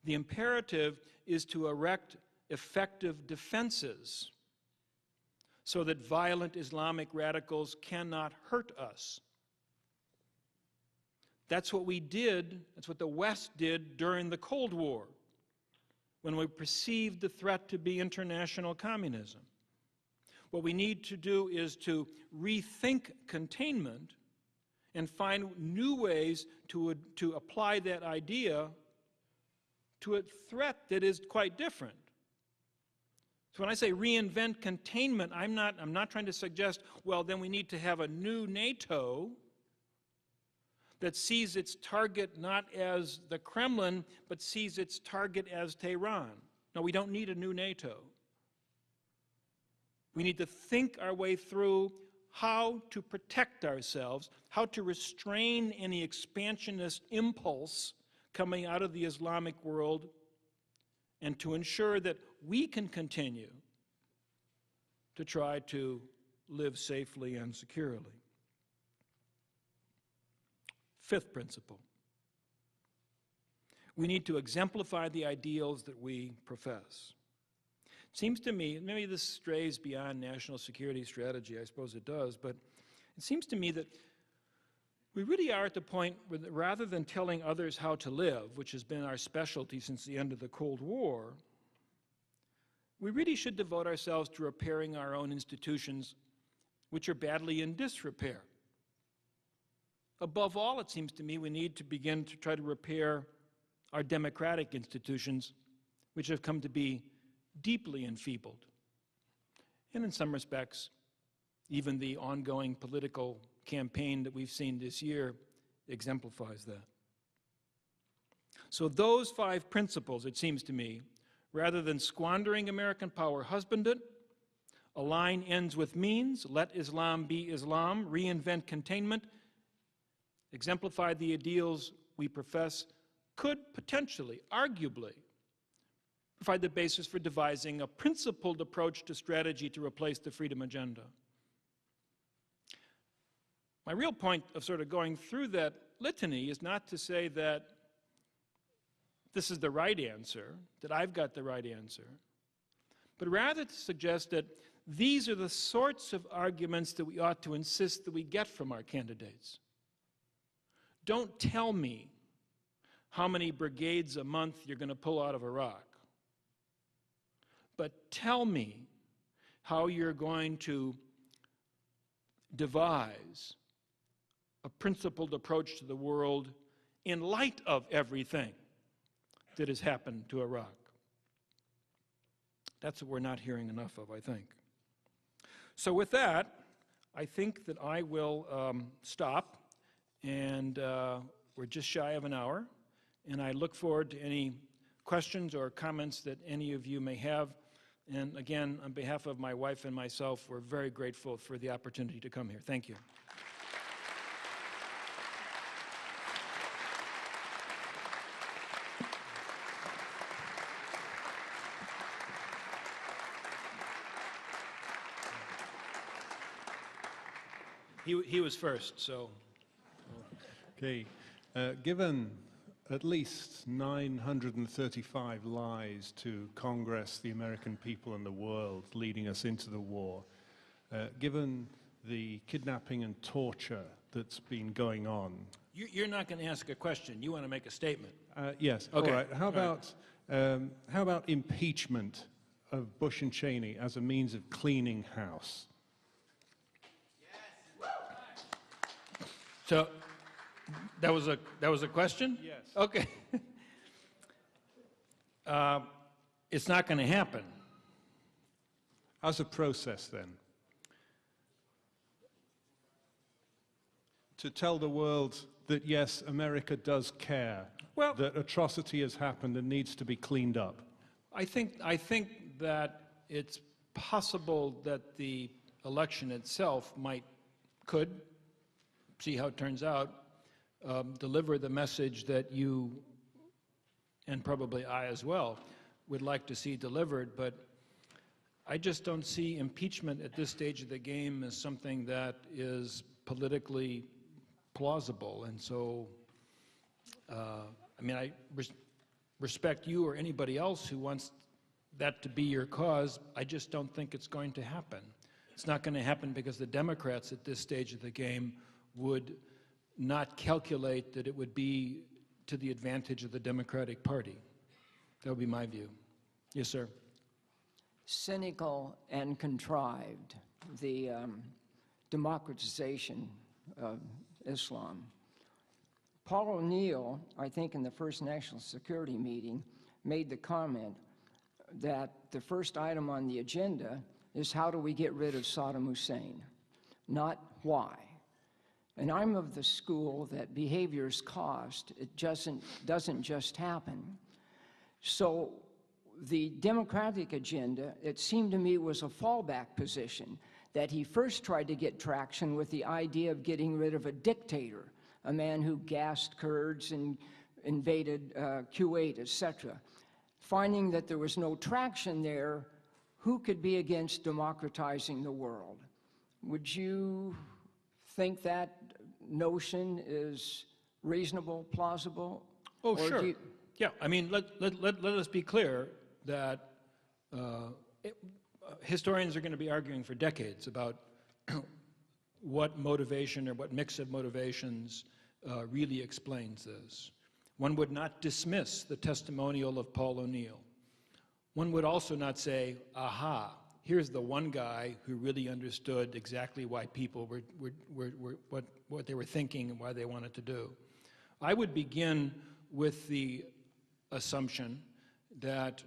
A: The imperative is to erect effective defenses so that violent Islamic radicals cannot hurt us. That's what we did, that's what the West did during the Cold War, when we perceived the threat to be international communism. What we need to do is to rethink containment and find new ways to apply that idea to a threat that is quite different. So when I say reinvent containment, I'm not trying to suggest, well, then we need to have a new NATO that sees its target not as the Kremlin, but sees its target as Tehran. No, we don't need a new NATO. We need to think our way through how to protect ourselves, how to restrain any expansionist impulse coming out of the Islamic world, and to ensure that we can continue to try to live safely and securely. Fifth principle, we need to exemplify the ideals that we profess. It seems to me, maybe this strays beyond national security strategy, I suppose it does, but it seems to me that we really are at the point where rather than telling others how to live, which has been our specialty since the end of the Cold War, we really should devote ourselves to repairing our own institutions, which are badly in disrepair. Above all, it seems to me, we need to begin to try to repair our democratic institutions, which have come to be deeply enfeebled. And in some respects, even the ongoing political campaign that we've seen this year exemplifies that. So those 5 principles, it seems to me, rather than squandering American power, husband it, align ends with means, let Islam be Islam, reinvent containment, exemplify the ideals we profess, could potentially, arguably, provide the basis for devising a principled approach to strategy to replace the freedom agenda. My real point of sort of going through that litany is not to say that this is the right answer, that I've got the right answer, but rather to suggest that these are the sorts of arguments that we ought to insist that we get from our candidates. Don't tell me how many brigades a month you're going to pull out of Iraq, but tell me how you're going to devise a principled approach to the world in light of everything that has happened to Iraq. That's what we're not hearing enough of, I think. So with that, I think that I will stop, and we're just shy of an hour, and I look forward to any questions or comments that any of you may have. And again, on behalf of my wife and myself, we're very grateful for the opportunity to come here. Thank you. He was first, so.
B: Okay. Given at least 935 lies to Congress, the American people, and the world leading us into the war, given the kidnapping and torture that's been going on.
A: You're not going to ask a question. You want to make a statement.
B: Yes.
A: Okay.
B: All right. How about impeachment of Bush and Cheney as a means of cleaning house?
A: So that was a question?
B: Yes.
A: Okay. It's not going to happen.
B: As a process, then? to tell the world that, yes, America does care,
A: Well,
B: that atrocity has happened and needs to be cleaned up?
A: I think that it's possible that the election itself could, see how it turns out, deliver the message that you, and probably I as well, would like to see delivered, but I just don't see impeachment at this stage of the game as something that is politically plausible. And so, I mean, I respect you or anybody else who wants that to be your cause. I just don't think it's going to happen. It's not going to happen because the Democrats at this stage of the game would not calculate that it would be to the advantage of the Democratic Party. That would be my view. Yes, sir.
C: Cynical and contrived, the democratization of Islam. Paul O'Neill, I think in the first National Security meeting, made the comment that the first item on the agenda is how do we get rid of Saddam Hussein, not why. And I'm of the school that behavior's cost. It doesn't just happen. So the Democratic agenda, it seemed to me, was a fallback position, that he first tried to get traction with the idea of getting rid of a dictator, a man who gassed Kurds and invaded Kuwait, etc. Finding that there was no traction there, who could be against democratizing the world? Would you think that notion is reasonable, plausible?
A: Oh, sure. Yeah, I mean, let us be clear that historians are going to be arguing for decades about what motivation or what mix of motivations really explains this. One would not dismiss the testimonial of Paul O'Neill. One would also not say, aha, here's the one guy who really understood exactly why people what they were thinking and why they wanted to do. I would begin with the assumption that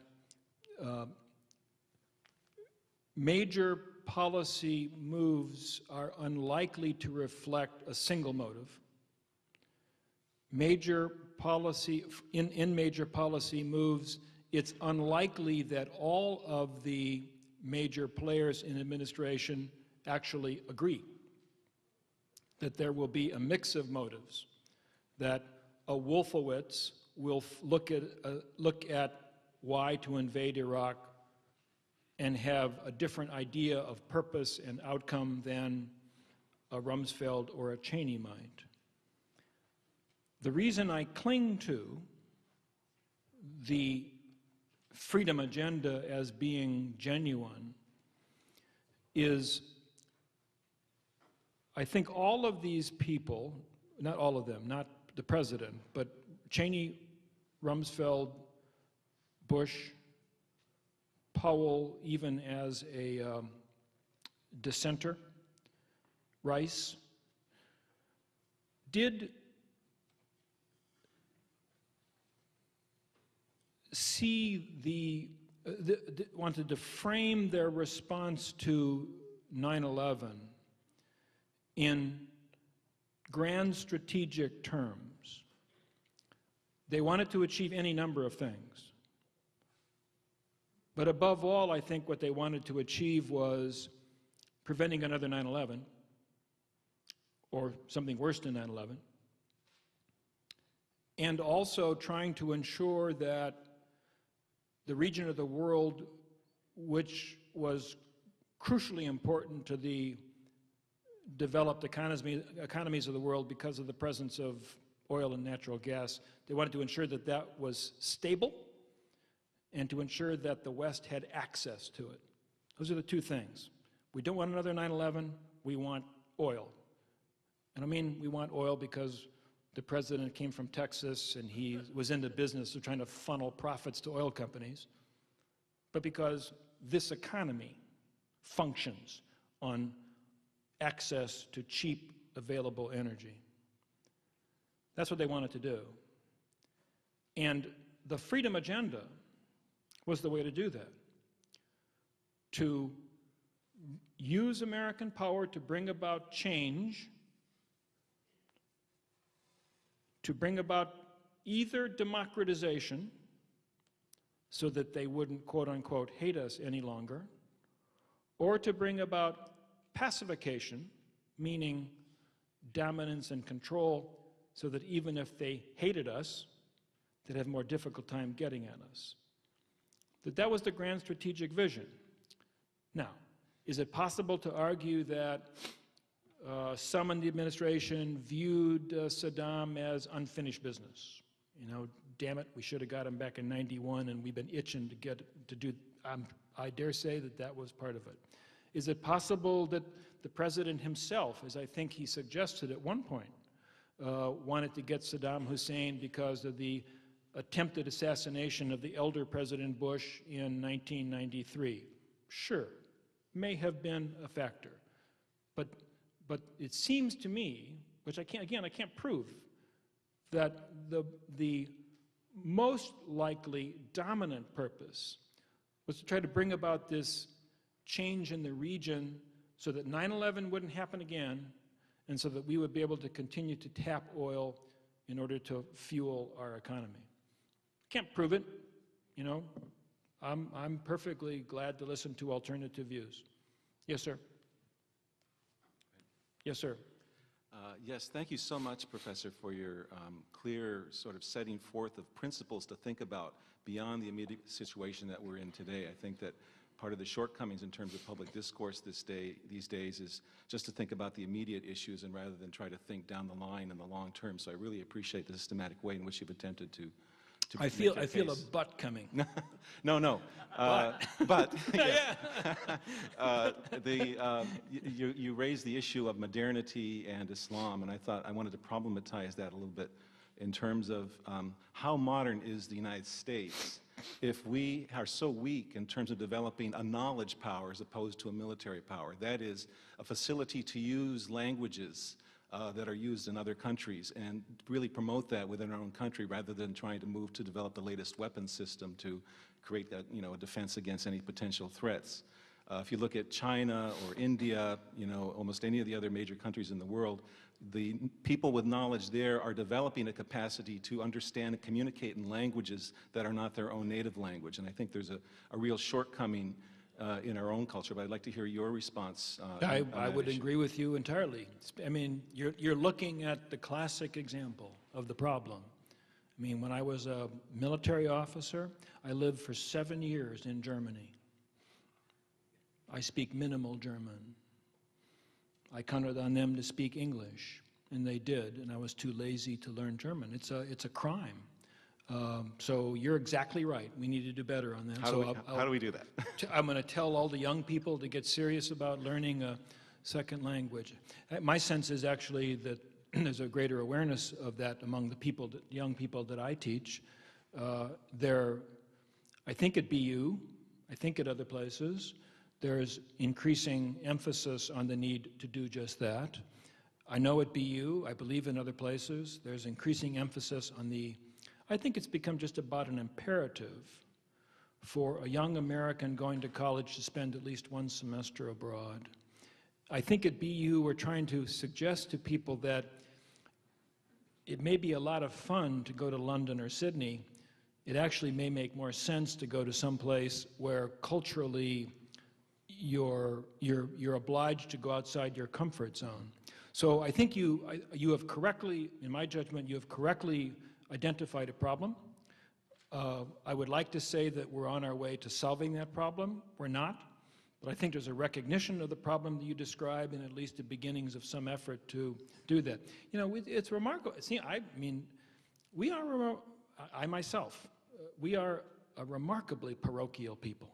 A: major policy moves are unlikely to reflect a single motive. Major policy, in major policy moves, it's unlikely that all of the major players in administration actually agree. That there will be a mix of motives, that a Wolfowitz will look at why to invade Iraq and have a different idea of purpose and outcome than a Rumsfeld or a Cheney might. The reason I cling to the freedom agenda as being genuine is I think all of these people, not all of them, not the president, but Cheney, Rumsfeld, Bush, Powell, even as a dissenter, Rice, did see wanted to frame their response to 9/11 in grand strategic terms. They wanted to achieve any number of things. But above all, I think what they wanted to achieve was preventing another 9/11 or something worse than 9/11, and also trying to ensure that the region of the world which was crucially important to the developed economies of the world because of the presence of oil and natural gas, they wanted to ensure that that was stable and to ensure that the West had access to it. Those are the two things. We don't want another 9/11, we want oil. And I mean we want oil because the president came from Texas and he was in the business of trying to funnel profits to oil companies, but because this economy functions on access to cheap, available energy. That's what they wanted to do. And the freedom agenda was the way to do that. To use American power to bring about change to bring about either democratization so that they wouldn't, quote unquote, hate us any longer, or to bring about pacification, meaning dominance and control, so that even if they hated us, they'd have a more difficult time getting at us. That was the grand strategic vision. Now, is it possible to argue that some in the administration viewed Saddam as unfinished business? You know, damn it, we should have got him back in '91, and we've been itching to get to do. I dare say that that was part of it. Is it possible that the president himself, as I think he suggested at one point, wanted to get Saddam Hussein because of the attempted assassination of the elder President Bush in 1993? Sure, may have been a factor. But it seems to me, which I can't prove, that the most likely dominant purpose was to try to bring about this change in the region so that 9/11 wouldn't happen again, and so that we would be able to continue to tap oil in order to fuel our economy. Can't prove it, you know. I'm perfectly glad to listen to alternative views. Yes, sir. Yes, sir.
D: Yes, thank you so much, Professor, for your clear sort of setting forth of principles to think about beyond the immediate situation that we're in today. I think that part of the shortcomings in terms of public discourse these days is just to think about the immediate issues and rather than try to think down the line in the long term. So I really appreciate the systematic way in which you've attempted to
A: I feel a butt coming.
D: No. But yes. You raised the issue of modernity and Islam, and I thought I wanted to problematize that a little bit in terms of how modern is the United States if we are so weak in terms of developing a knowledge power as opposed to a military power. That is, a facility to use languages that are used in other countries and really promote that within our own country rather than trying to move to develop the latest weapons system to create that, you know, a defense against any potential threats. If you look at China or India, you know, almost any of the other major countries in the world, the people with knowledge there are developing a capacity to understand and communicate in languages that are not their own native language. And I think there's a real shortcoming in our own culture, but I'd like to hear your response.
A: I would agree with you entirely. I mean, you're looking at the classic example of the problem. I mean, when I was a military officer, I lived for 7 years in Germany. I speak minimal German. I counted on them to speak English, and they did, and I was too lazy to learn German. It's a crime. So you're exactly right. We need to do better on that.
D: How do we do that?
A: I'm going to tell all the young people to get serious about learning a second language. My sense is actually that there's a greater awareness of that among the young people that I teach. I think at BU, I think at other places, there's increasing emphasis on the need to do just that. I know at BU, I believe in other places, there's increasing emphasis on I think it's become just about an imperative for a young American going to college to spend at least one semester abroad. I think at BU we're trying to suggest to people that it may be a lot of fun to go to London or Sydney. It actually may make more sense to go to some place where culturally you're obliged to go outside your comfort zone. So I think you have correctly, in my judgment, you have correctly identified a problem. I would like to say that we're on our way to solving that problem. We're not, but I think there's a recognition of the problem that you describe and at least the beginnings of some effort to do that. You know, it's remarkable. See, I mean, I myself, we are a remarkably parochial people.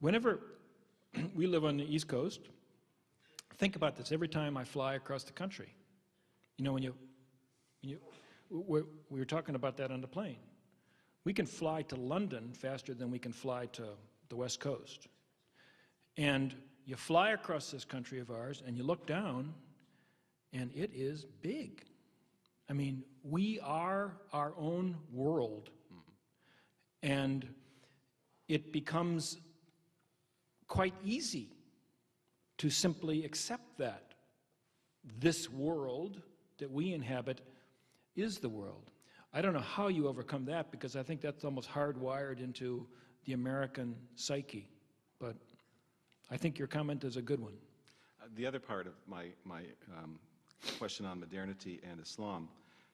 A: Whenever we live on the East Coast, think about this every time I fly across the country. You know, we were talking about that on the plane. We can fly to London faster than we can fly to the West Coast. And you fly across this country of ours and you look down and it is big. I mean, we are our own world. And it becomes quite easy to simply accept that this world that we inhabit is the world. I don't know how you overcome that, because I think that's almost hardwired into the American psyche. But I think your comment is a good one.
D: The other part of my question on modernity and Islam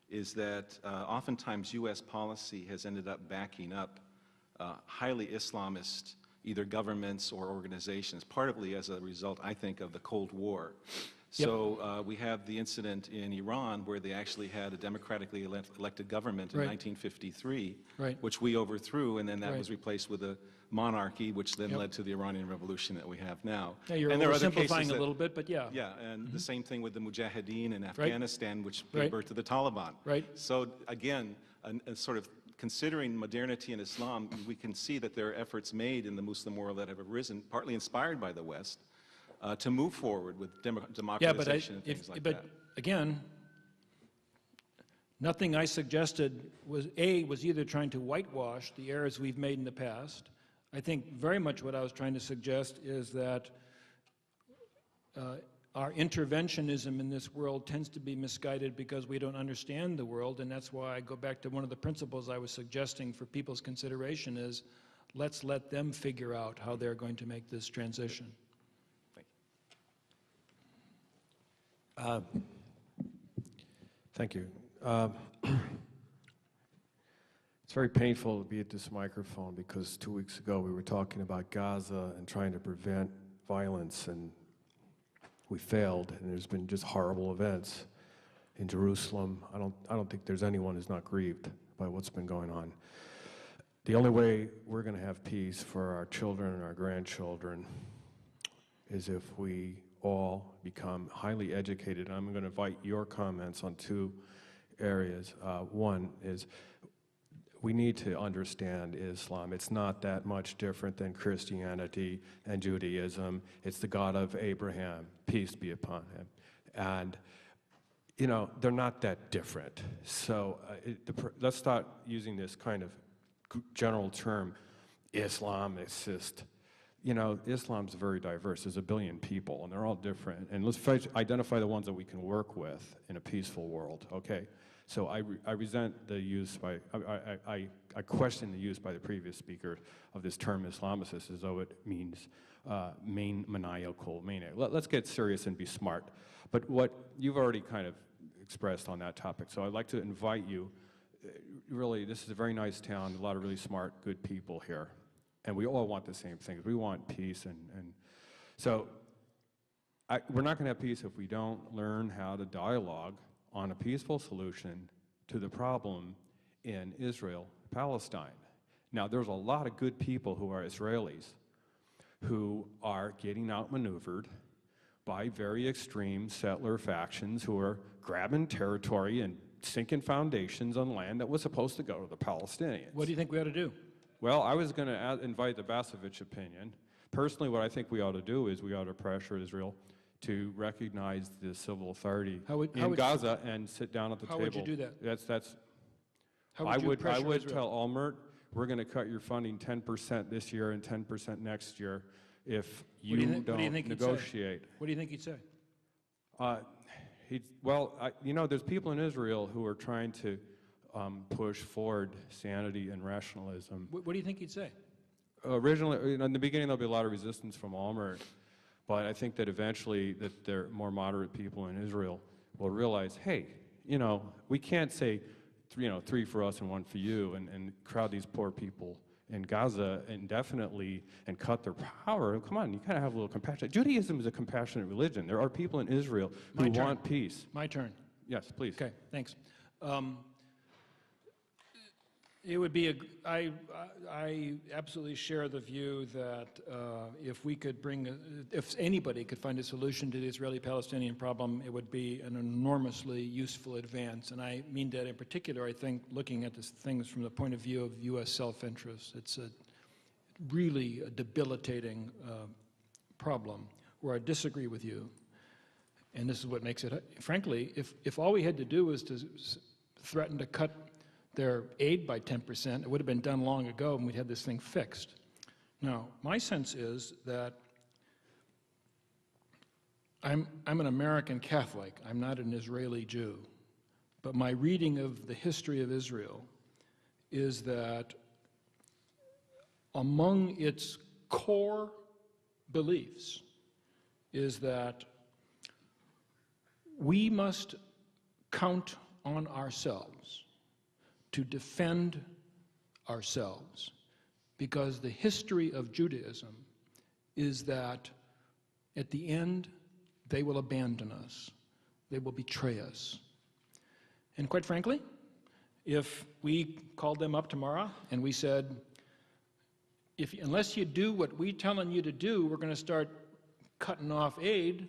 D: is that oftentimes U.S. policy has ended up backing up highly Islamist either governments or organizations, partly as a result, I think, of the Cold War. So we have the incident in Iran where they actually had a democratically elected government in 1953, which we overthrew, and then that was replaced with a monarchy, which then led to the Iranian Revolution that we have now.
A: Yeah, you're oversimplifying a little bit, but yeah.
D: Yeah, and the same thing with the Mujahideen in Afghanistan, which gave birth to the Taliban. So again, a sort of considering modernity and Islam, we can see that there are efforts made in the Muslim world that have arisen, partly inspired by the West, to move forward with democratization and things like that.
A: But again, nothing I suggested was either trying to whitewash the errors we've made in the past. I think very much what I was trying to suggest is that our interventionism in this world tends to be misguided because we don't understand the world, and that's why I go back to one of the principles I was suggesting for people's consideration is let's let them figure out how they're going to make this transition.
E: Thank you. It's very painful to be at this microphone because 2 weeks ago we were talking about Gaza and trying to prevent violence, and we failed, and there's been just horrible events in Jerusalem. I don't think there's anyone who's not grieved by what's been going on. The only way we're going to have peace for our children and our grandchildren is if we all become highly educated. I'm going to invite your comments on two areas. One is we need to understand Islam. It's not that much different than Christianity and Judaism. It's the God of Abraham, peace be upon him. And, you know, they're not that different. So let's start using this kind of general term, Islam. It's just, you know, Islam's very diverse. There's 1 billion people, and they're all different. And let's identify the ones that we can work with in a peaceful world, okay? So I resent the use by, I question the use by the previous speaker of this term Islamicist as though it means maniacal mania. Let's get serious and be smart. But what you've already kind of expressed on that topic, so I'd like to invite you, really, this is a very nice town, a lot of really smart, good people here. And we all want the same things. We want peace, and so we're not going to have peace if we don't learn how to dialogue on a peaceful solution to the problem in Israel, Palestine. Now, there's a lot of good people who are Israelis who are getting outmaneuvered by very extreme settler factions who are grabbing territory and sinking foundations on land that was supposed to go to the Palestinians.
A: What do you think we ought to do?
E: Well, I was going to invite the Baceivch opinion. Personally, what I think we ought to do is we ought to pressure Israel to recognize the civil authority in Gaza and sit down at the table.
A: How would you do that?
E: I would tell Olmert, we're going to cut your funding 10% this year and 10% next year if you don't negotiate.
A: What do you think he'd say?
E: You know, there's people in Israel who are trying to push forward sanity and rationalism.
A: What do you think he'd say?
E: Originally, in the beginning, there'll be a lot of resistance from Olmert. But I think that eventually that there more moderate people in Israel will realize, hey, you know, we can't say, 3 for us and 1 for you and crowd these poor people in Gaza indefinitely and cut their power. Come on, you kind of have a little compassion. Judaism is a compassionate religion. There are people in Israel who want peace.
A: My turn.
E: Yes, please.
A: Okay, thanks. It would be I absolutely share the view that if anybody could find a solution to the Israeli-Palestinian problem, it would be an enormously useful advance. And I mean that in particular, I think, looking at things from the point of view of U.S. self-interest. It's really a debilitating problem where I disagree with you. And this is what makes it, frankly, if all we had to do was to threaten to cut their aid by 10%, it would have been done long ago and we'd had this thing fixed. Now, my sense is that I'm an American Catholic. I'm not an Israeli Jew. but my reading of the history of Israel is that among its core beliefs is that we must count on ourselves to defend ourselves, because the history of Judaism is that at the end they will abandon us, they will betray us. And quite frankly, if we called them up tomorrow and we said, unless you do what we're telling you to do, we're going to start cutting off aid,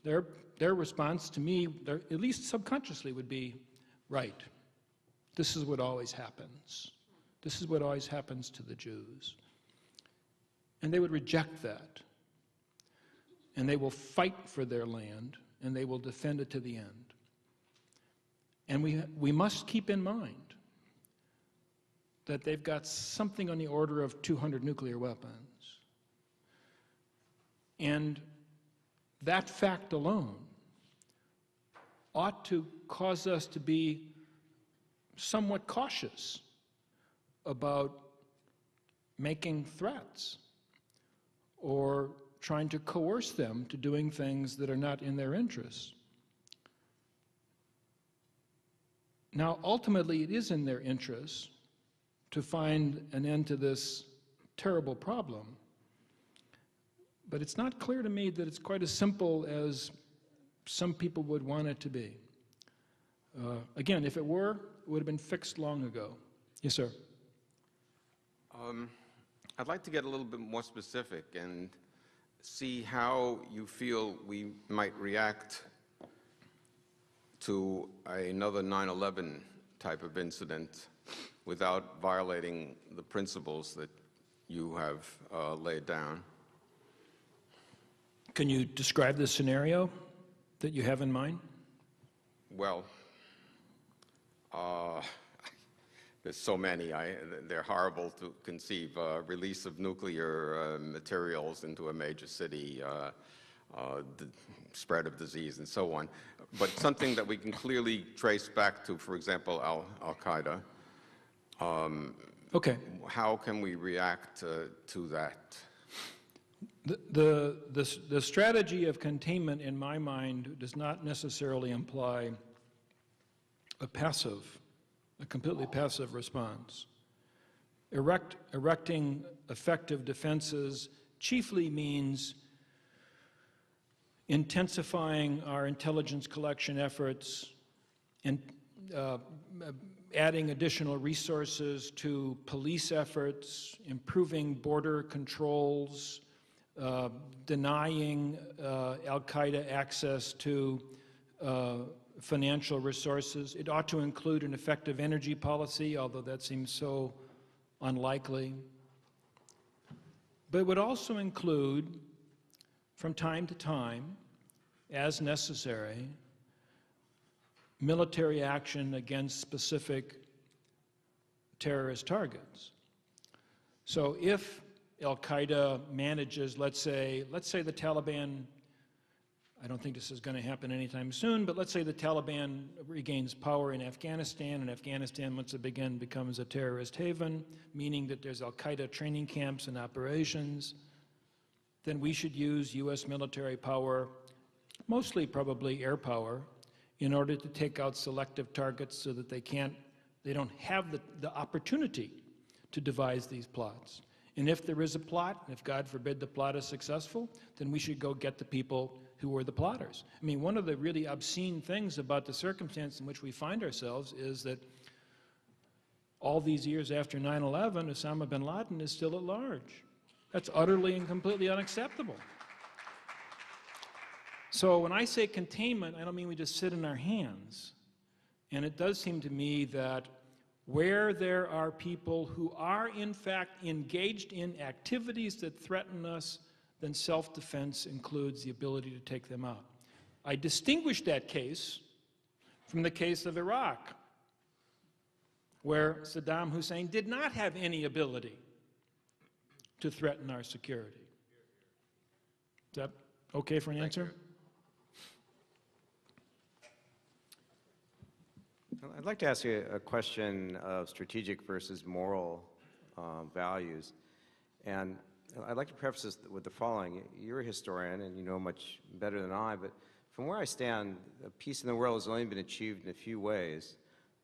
A: their response to me, at least subconsciously, would be, right, this is what always happens. This is what always happens to the Jews. And they would reject that. And they will fight for their land, and they will defend it to the end. And we must keep in mind that they've got something on the order of 200 nuclear weapons. And that fact alone ought to cause us to be somewhat cautious about making threats or trying to coerce them to doing things that are not in their interests. Now, ultimately, it is in their interests to find an end to this terrible problem, but it's not clear to me that it's quite as simple as some people would want it to be. Again, if it were, it would have been fixed long ago. Yes, sir.
F: I'd like to get a little bit more specific and see how you feel we might react to another 9/11 type of incident without violating the principles that you have laid down.
A: Can you describe the scenario that you have in mind?
F: Well, there's so many. They're horrible to conceive. Release of nuclear materials into a major city, the spread of disease, and so on. But something that we can clearly trace back to, for example, Al-Qaeda.
A: Okay.
F: How can we react to that?
A: The strategy of containment, in my mind, does not necessarily imply a completely passive response. Erecting effective defenses chiefly means intensifying our intelligence collection efforts and adding additional resources to police efforts, improving border controls, denying Al-Qaeda access to financial resources. It ought to include an effective energy policy, although that seems so unlikely. But it would also include, from time to time, as necessary, military action against specific terrorist targets. So if Al-Qaeda manages, let's say the Taliban, I don't think this is going to happen anytime soon, but let's say the Taliban regains power in Afghanistan, and Afghanistan, once it becomes a terrorist haven, meaning that there's Al-Qaeda training camps and operations, then we should use U.S. military power, mostly probably air power, in order to take out selective targets so that they don't have the opportunity to devise these plots. And if there is a plot, and if God forbid the plot is successful, then we should go get the people who were the plotters. I mean, one of the really obscene things about the circumstance in which we find ourselves is that all these years after 9/11, Osama bin Laden is still at large. That's utterly and completely unacceptable. So when I say containment, I don't mean we just sit in our hands. And it does seem to me that where there are people who are in fact engaged in activities that threaten us, then self-defense includes the ability to take them out. I distinguish that case from the case of Iraq, where Saddam Hussein did not have any ability to threaten our security. Is that okay for an answer?
G: I'd like to ask you a question of strategic versus moral values. And I'd like to preface this with the following. You're a historian, and you know much better than I, but from where I stand, peace in the world has only been achieved in a few ways.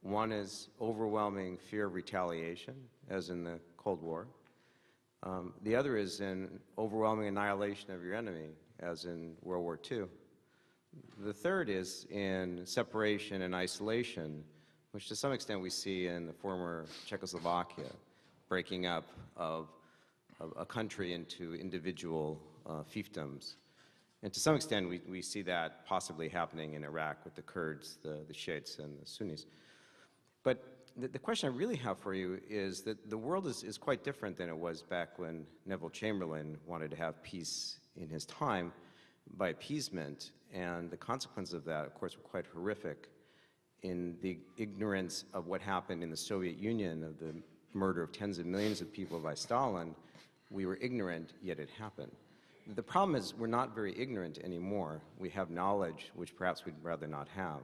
G: One is overwhelming fear of retaliation, as in the Cold War. The other is in overwhelming annihilation of your enemy, as in World War II. The third is in separation and isolation, which to some extent we see in the former Czechoslovakia, breaking up of a country into individual fiefdoms. And to some extent we see that possibly happening in Iraq with the Kurds, the Shiites, and the Sunnis. But the question I really have for you is that the world is quite different than it was back when Neville Chamberlain wanted to have peace in his time by appeasement, and the consequences of that, of course, were quite horrific in the ignorance of what happened in the Soviet Union, of the murder of tens of millions of people by Stalin. We were ignorant, yet it happened. The problem is we're not very ignorant anymore. We have knowledge, which perhaps we'd rather not have.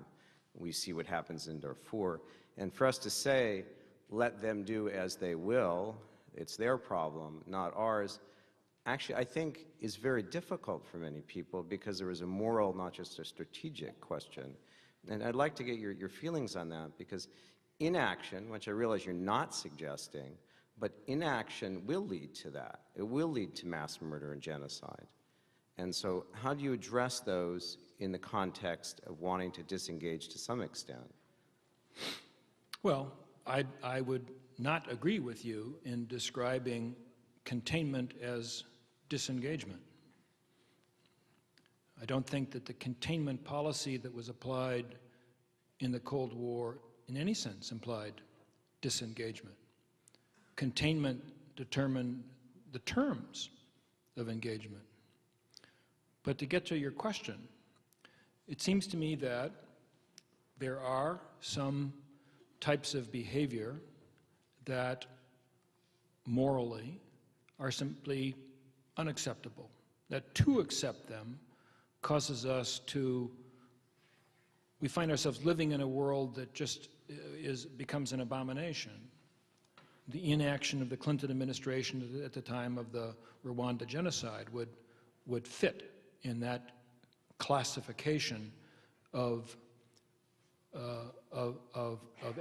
G: We see what happens in Darfur. And for us to say, let them do as they will, it's their problem, not ours, actually I think is very difficult for many people because there is a moral, not just a strategic question. And I'd like to get your feelings on that, because inaction, which I realize you're not suggesting, but inaction will lead to that. It will lead to mass murder and genocide. And so how do you address those in the context of wanting to disengage to some extent?
A: Well, I would not agree with you in describing containment as disengagement. I don't think that the containment policy that was applied in the Cold War in any sense implied disengagement. Containment determined the terms of engagement. But to get to your question, it seems to me that there are some types of behavior that morally are simply unacceptable, that to accept them causes us to, we find ourselves living in a world that just becomes an abomination. The inaction of the Clinton administration at the time of the Rwanda genocide would fit in that classification of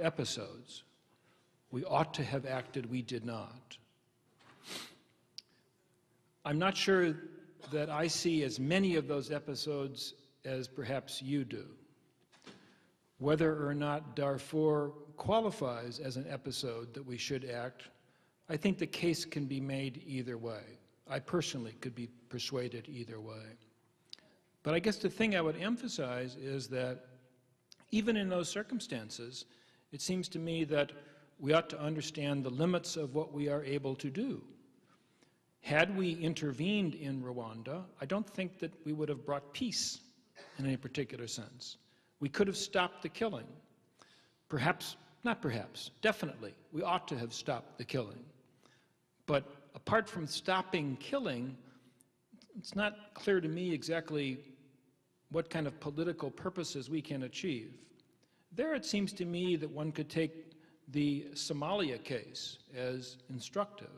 A: episodes. We ought to have acted, we did not. I'm not sure that I see as many of those episodes as perhaps you do. Whether or not Darfur qualifies as an episode that we should act, I think the case can be made either way. I personally could be persuaded either way. But I guess the thing I would emphasize is that even in those circumstances, it seems to me that we ought to understand the limits of what we are able to do. Had we intervened in Rwanda, I don't think that we would have brought peace in any particular sense. We could have stopped the killing. Perhaps, not perhaps, definitely, we ought to have stopped the killing. But apart from stopping killing, it's not clear to me exactly what kind of political purposes we can achieve. There it seems to me that one could take the Somalia case as instructive.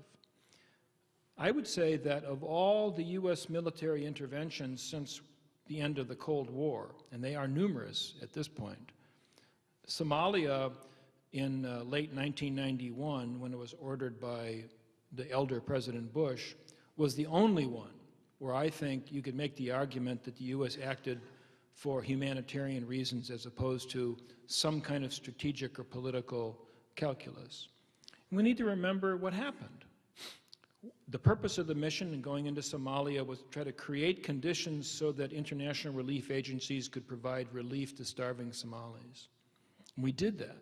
A: I would say that of all the U.S. military interventions since the end of the Cold War, and they are numerous at this point, Somalia in late 1991, when it was ordered by the elder President Bush, was the only one where I think you could make the argument that the U.S. acted for humanitarian reasons as opposed to some kind of strategic or political calculus. And we need to remember what happened. The purpose of the mission in going into Somalia was to try to create conditions so that international relief agencies could provide relief to starving Somalis. And we did that.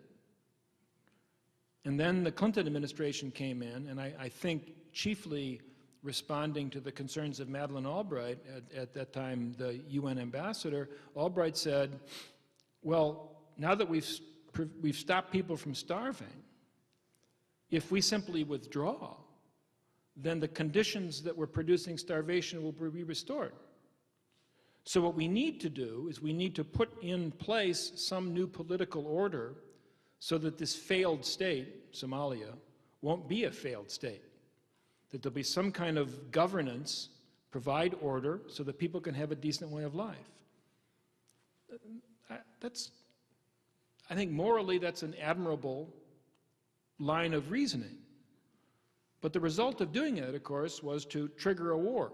A: And then the Clinton administration came in, and I think chiefly responding to the concerns of Madeleine Albright, at that time the UN ambassador, Albright said, well, now that we've stopped people from starving, if we simply withdraw, then the conditions that were producing starvation will be restored. So what we need to do is we need to put in place some new political order so that this failed state, Somalia, won't be a failed state. That there'll be some kind of governance, provide order, so that people can have a decent way of life. I think morally that's an admirable line of reasoning. But the result of doing it, of course, was to trigger a war.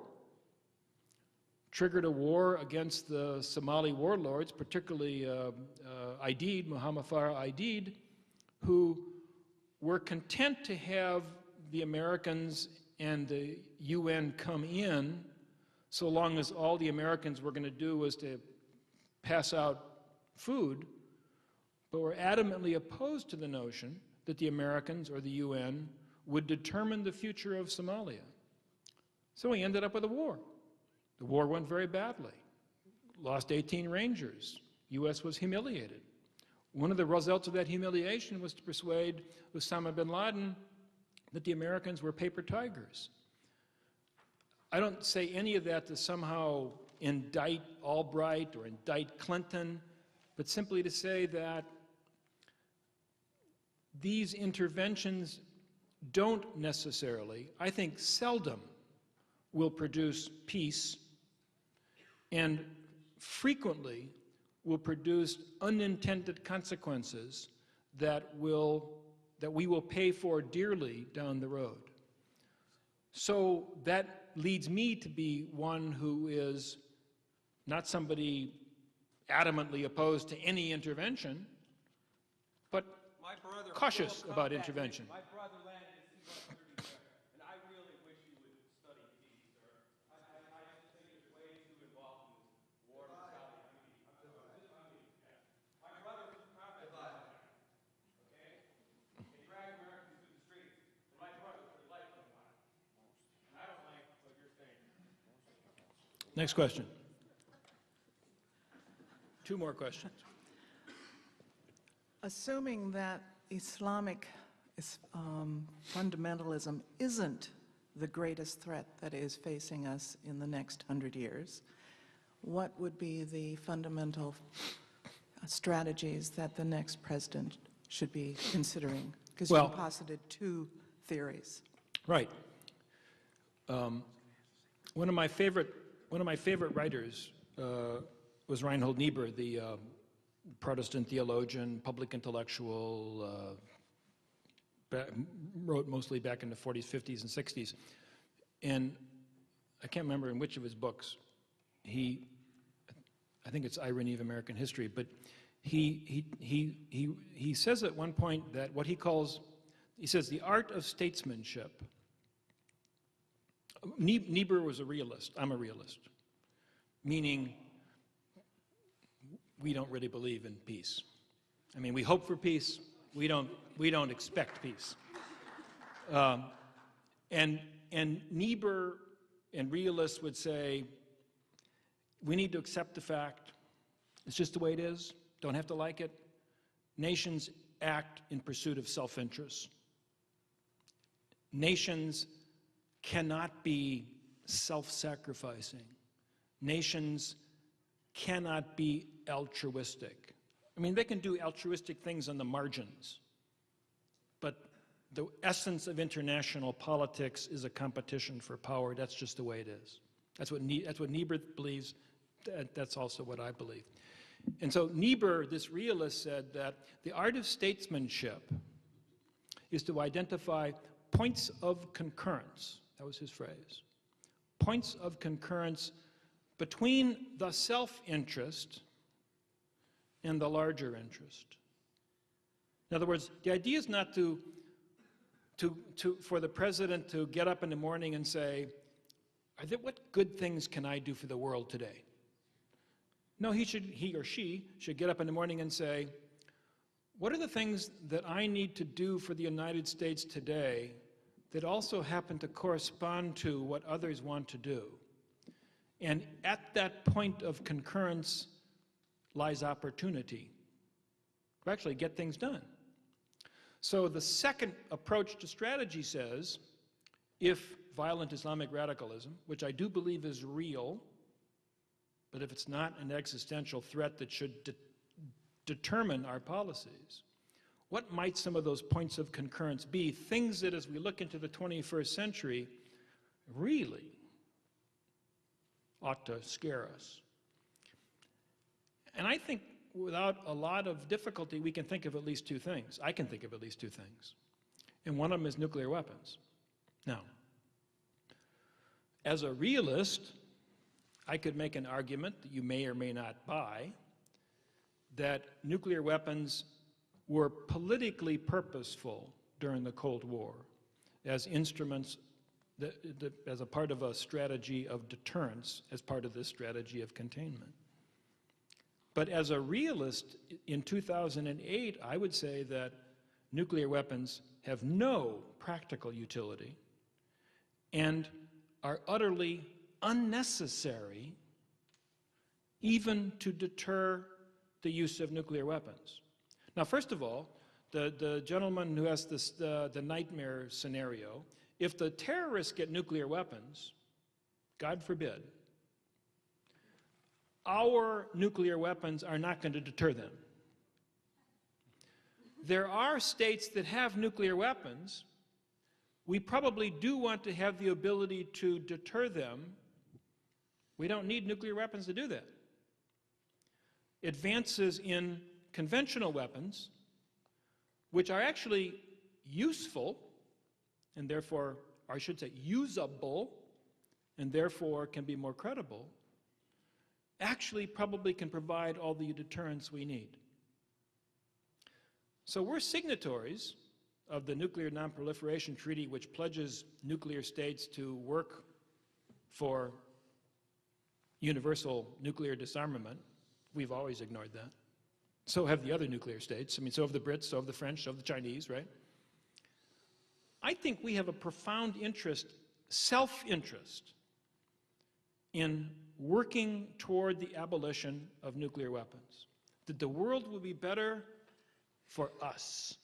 A: Triggered a war against the Somali warlords, particularly Muhammad Farah Aidid, who were content to have the Americans and the UN come in so long as all the Americans were going to do was to pass out food, but were adamantly opposed to the notion that the Americans or the UN would determine the future of Somalia. So we ended up with a war. The war went very badly. Lost 18 Rangers. U.S. was humiliated. One of the results of that humiliation was to persuade Osama bin Laden that the Americans were paper tigers. I don't say any of that to somehow indict Albright or indict Clinton, but simply to say that these interventions don't necessarily, I think seldom, will produce peace, and frequently will produce unintended consequences that we will pay for dearly down the road. So that leads me to be one who is not somebody adamantly opposed to any intervention, but cautious about intervention.
H: My brother landed in C-130 there, and I really wish you would study peace, sir. I just think it's way too involved in this war with Saudi. My brother was a combat veteran, okay? They drag Americans through the streets, and my brother put his life on the line. And I don't like what you're saying.
A: Next question. Two more questions.
I: Assuming that Islamic fundamentalism isn't the greatest threat that is facing us in the next 100 years, what would be the fundamental strategies that the next president should be considering? Because you posited two theories.
A: Right. One of my favorite writers was Reinhold Niebuhr, the Protestant theologian, public intellectual, wrote mostly back in the 40s, 50s, and 60s. And I can't remember in which of his books, I think it's Irony of American History, but he says at one point that what he says the art of statesmanship. Niebuhr was a realist. I'm a realist, meaning we don't really believe in peace. I mean, we hope for peace. We don't expect peace. And Niebuhr and realists would say, we need to accept the fact. It's just the way it is. Don't have to like it. Nations act in pursuit of self-interest. Nations cannot be self-sacrificing. Nations cannot be altruistic. I mean, they can do altruistic things on the margins, but the essence of international politics is a competition for power. That's just the way it is. That's what Niebuhr believes. That's also what I believe. And so Niebuhr, this realist, said that the art of statesmanship is to identify points of concurrence. That was his phrase. Points of concurrence between the self-interest and the larger interest. In other words, the idea is not for the president to get up in the morning and say, what good things can I do for the world today? No, he or she should get up in the morning and say, what are the things that I need to do for the United States today that also happen to correspond to what others want to do? And at that point of concurrence lies opportunity to actually get things done. So the second approach to strategy says, if violent Islamic radicalism, which I do believe is real, but if it's not an existential threat that should determine our policies, what might some of those points of concurrence be? Things that, as we look into the 21st century, really ought to scare us. And I think without a lot of difficulty, we can think of at least two things. I can think of at least two things. And one of them is nuclear weapons. Now, as a realist, I could make an argument that you may or may not buy that nuclear weapons were politically purposeful during the Cold War as instruments, as a part of a strategy of deterrence, as part of this strategy of containment. But as a realist, in 2008, I would say that nuclear weapons have no practical utility and are utterly unnecessary even to deter the use of nuclear weapons. Now, first of all, the gentleman who has this, the nightmare scenario, if the terrorists get nuclear weapons, God forbid, our nuclear weapons are not going to deter them. There are states that have nuclear weapons. We probably do want to have the ability to deter them. We don't need nuclear weapons to do that. Advances in conventional weapons, which are actually useful, and therefore, or I should say usable, and therefore can be more credible, actually probably can provide all the deterrence we need. So we're signatories of the Nuclear Non-Proliferation Treaty, which pledges nuclear states to work for universal nuclear disarmament. We've always ignored that. So have the other nuclear states. I mean, so have the Brits, so have the French, so have the Chinese, right? I think we have a profound interest, self-interest, in working toward the abolition of nuclear weapons. That the world will be better for us.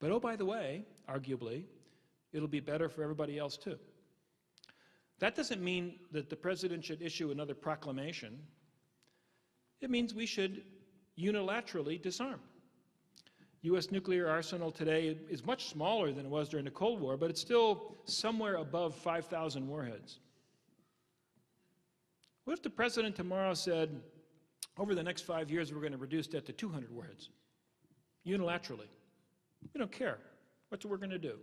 A: But oh, by the way, arguably, it'll be better for everybody else too. That doesn't mean that the president should issue another proclamation. It means we should unilaterally disarm. U.S. nuclear arsenal today is much smaller than it was during the Cold War, but it's still somewhere above 5,000 warheads. What if the president tomorrow said, over the next 5 years, we're going to reduce that to 200 warheads, unilaterally? We don't care. That's what we're going to do.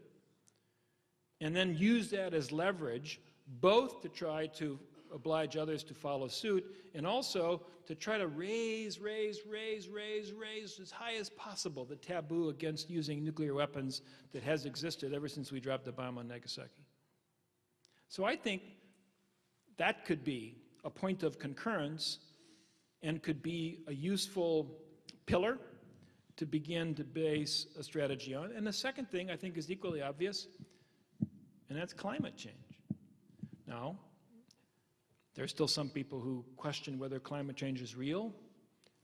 A: And then use that as leverage, both to try to oblige others to follow suit, and also to try to raise as high as possible the taboo against using nuclear weapons that has existed ever since we dropped the bomb on Nagasaki. So I think that could be a point of concurrence and could be a useful pillar to begin to base a strategy on. And the second thing I think is equally obvious, and that's climate change. Now, there's still some people who question whether climate change is real.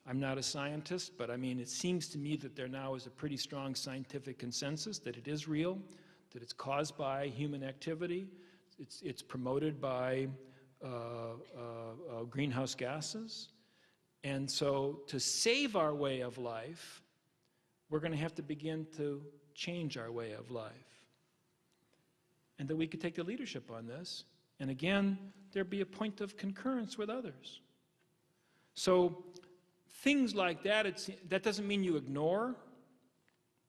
A: I'm not a scientist, but I mean, it seems to me that there now is a pretty strong scientific consensus that it is real, that it's caused by human activity, it's promoted by greenhouse gases. And so to save our way of life, we're going to have to begin to change our way of life. And that we could take the leadership on this. And again, there'd be a point of concurrence with others. So things like that, that doesn't mean you ignore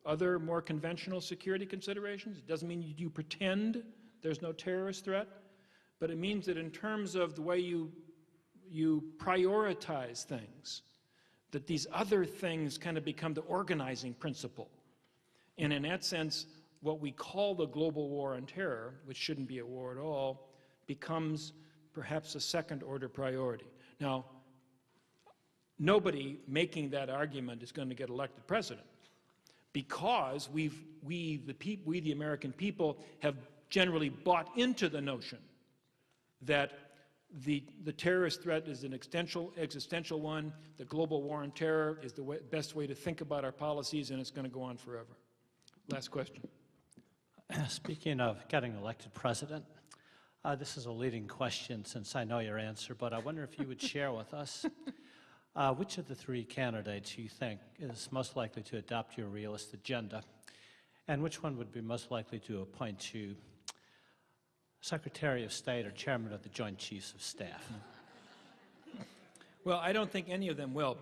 A: other more conventional security considerations. It doesn't mean you pretend there's no terrorist threat. But it means that in terms of the way you prioritize things, that these other things kind of become the organizing principle. And in that sense, what we call the global war on terror, which shouldn't be a war at all, becomes perhaps a second-order priority. Now, nobody making that argument is going to get elected president, because we the American people have generally bought into the notion that the terrorist threat is an existential one, the global war on terror is the best way to think about our policies, and it's going to go on forever. Last question.
J: Speaking of getting elected president, this is a leading question since I know your answer, but I wonder if you would share with us Which of the three candidates you think is most likely to adopt your realist agenda, and which one would be most likely to appoint you Secretary of State or Chairman of the Joint Chiefs of Staff?
A: Well, I don't think any of them will,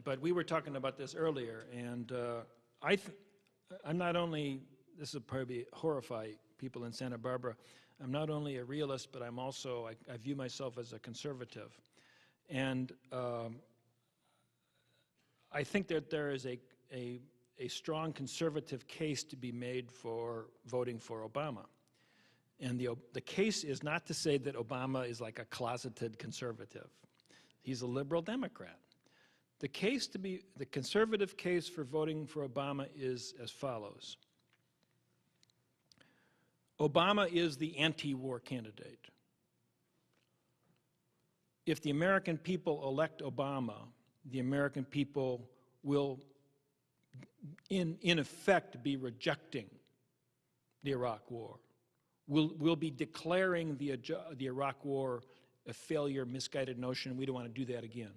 A: but we were talking about this earlier, and I'm not only, this will probably horrify people in Santa Barbara, I'm not only a realist, but I'm also, I view myself as a conservative. And I think that there is a strong conservative case to be made for voting for Obama. And the case is not to say that Obama is like a closeted conservative. He's a liberal Democrat. The conservative case for voting for Obama is as follows. Obama is the anti-war candidate. If the American people elect Obama, the American people will, in effect, be rejecting the Iraq War. We'll be declaring the Iraq War a failure, misguided notion. We don't want to do that again.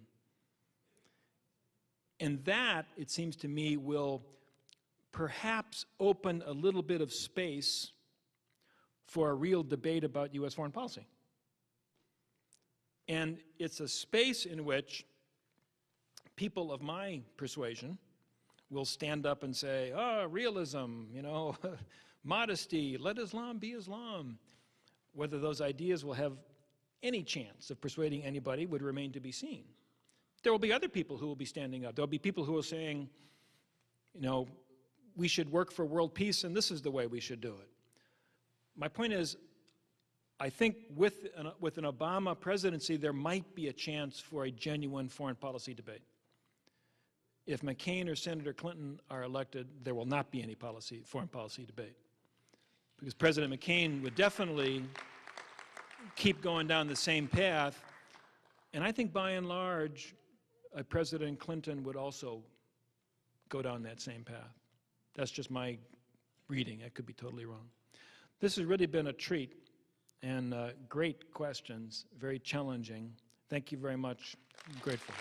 A: And that, it seems to me, will perhaps open a little bit of space for a real debate about U.S. foreign policy. And it's a space in which people of my persuasion will stand up and say, oh, realism, you know, modesty, let Islam be Islam. Whether those ideas will have any chance of persuading anybody would remain to be seen. There will be other people who will be standing up. There will be people who are saying, you know, we should work for world peace and this is the way we should do it. My point is, I think with an Obama presidency, there might be a chance for a genuine foreign policy debate. If McCain or Senator Clinton are elected, there will not be any foreign policy debate. Because President McCain would definitely keep going down the same path. And I think by and large, President Clinton would also go down that same path. That's just my reading. I could be totally wrong. This has really been a treat, and great questions, very challenging. Thank you very much. I'm grateful.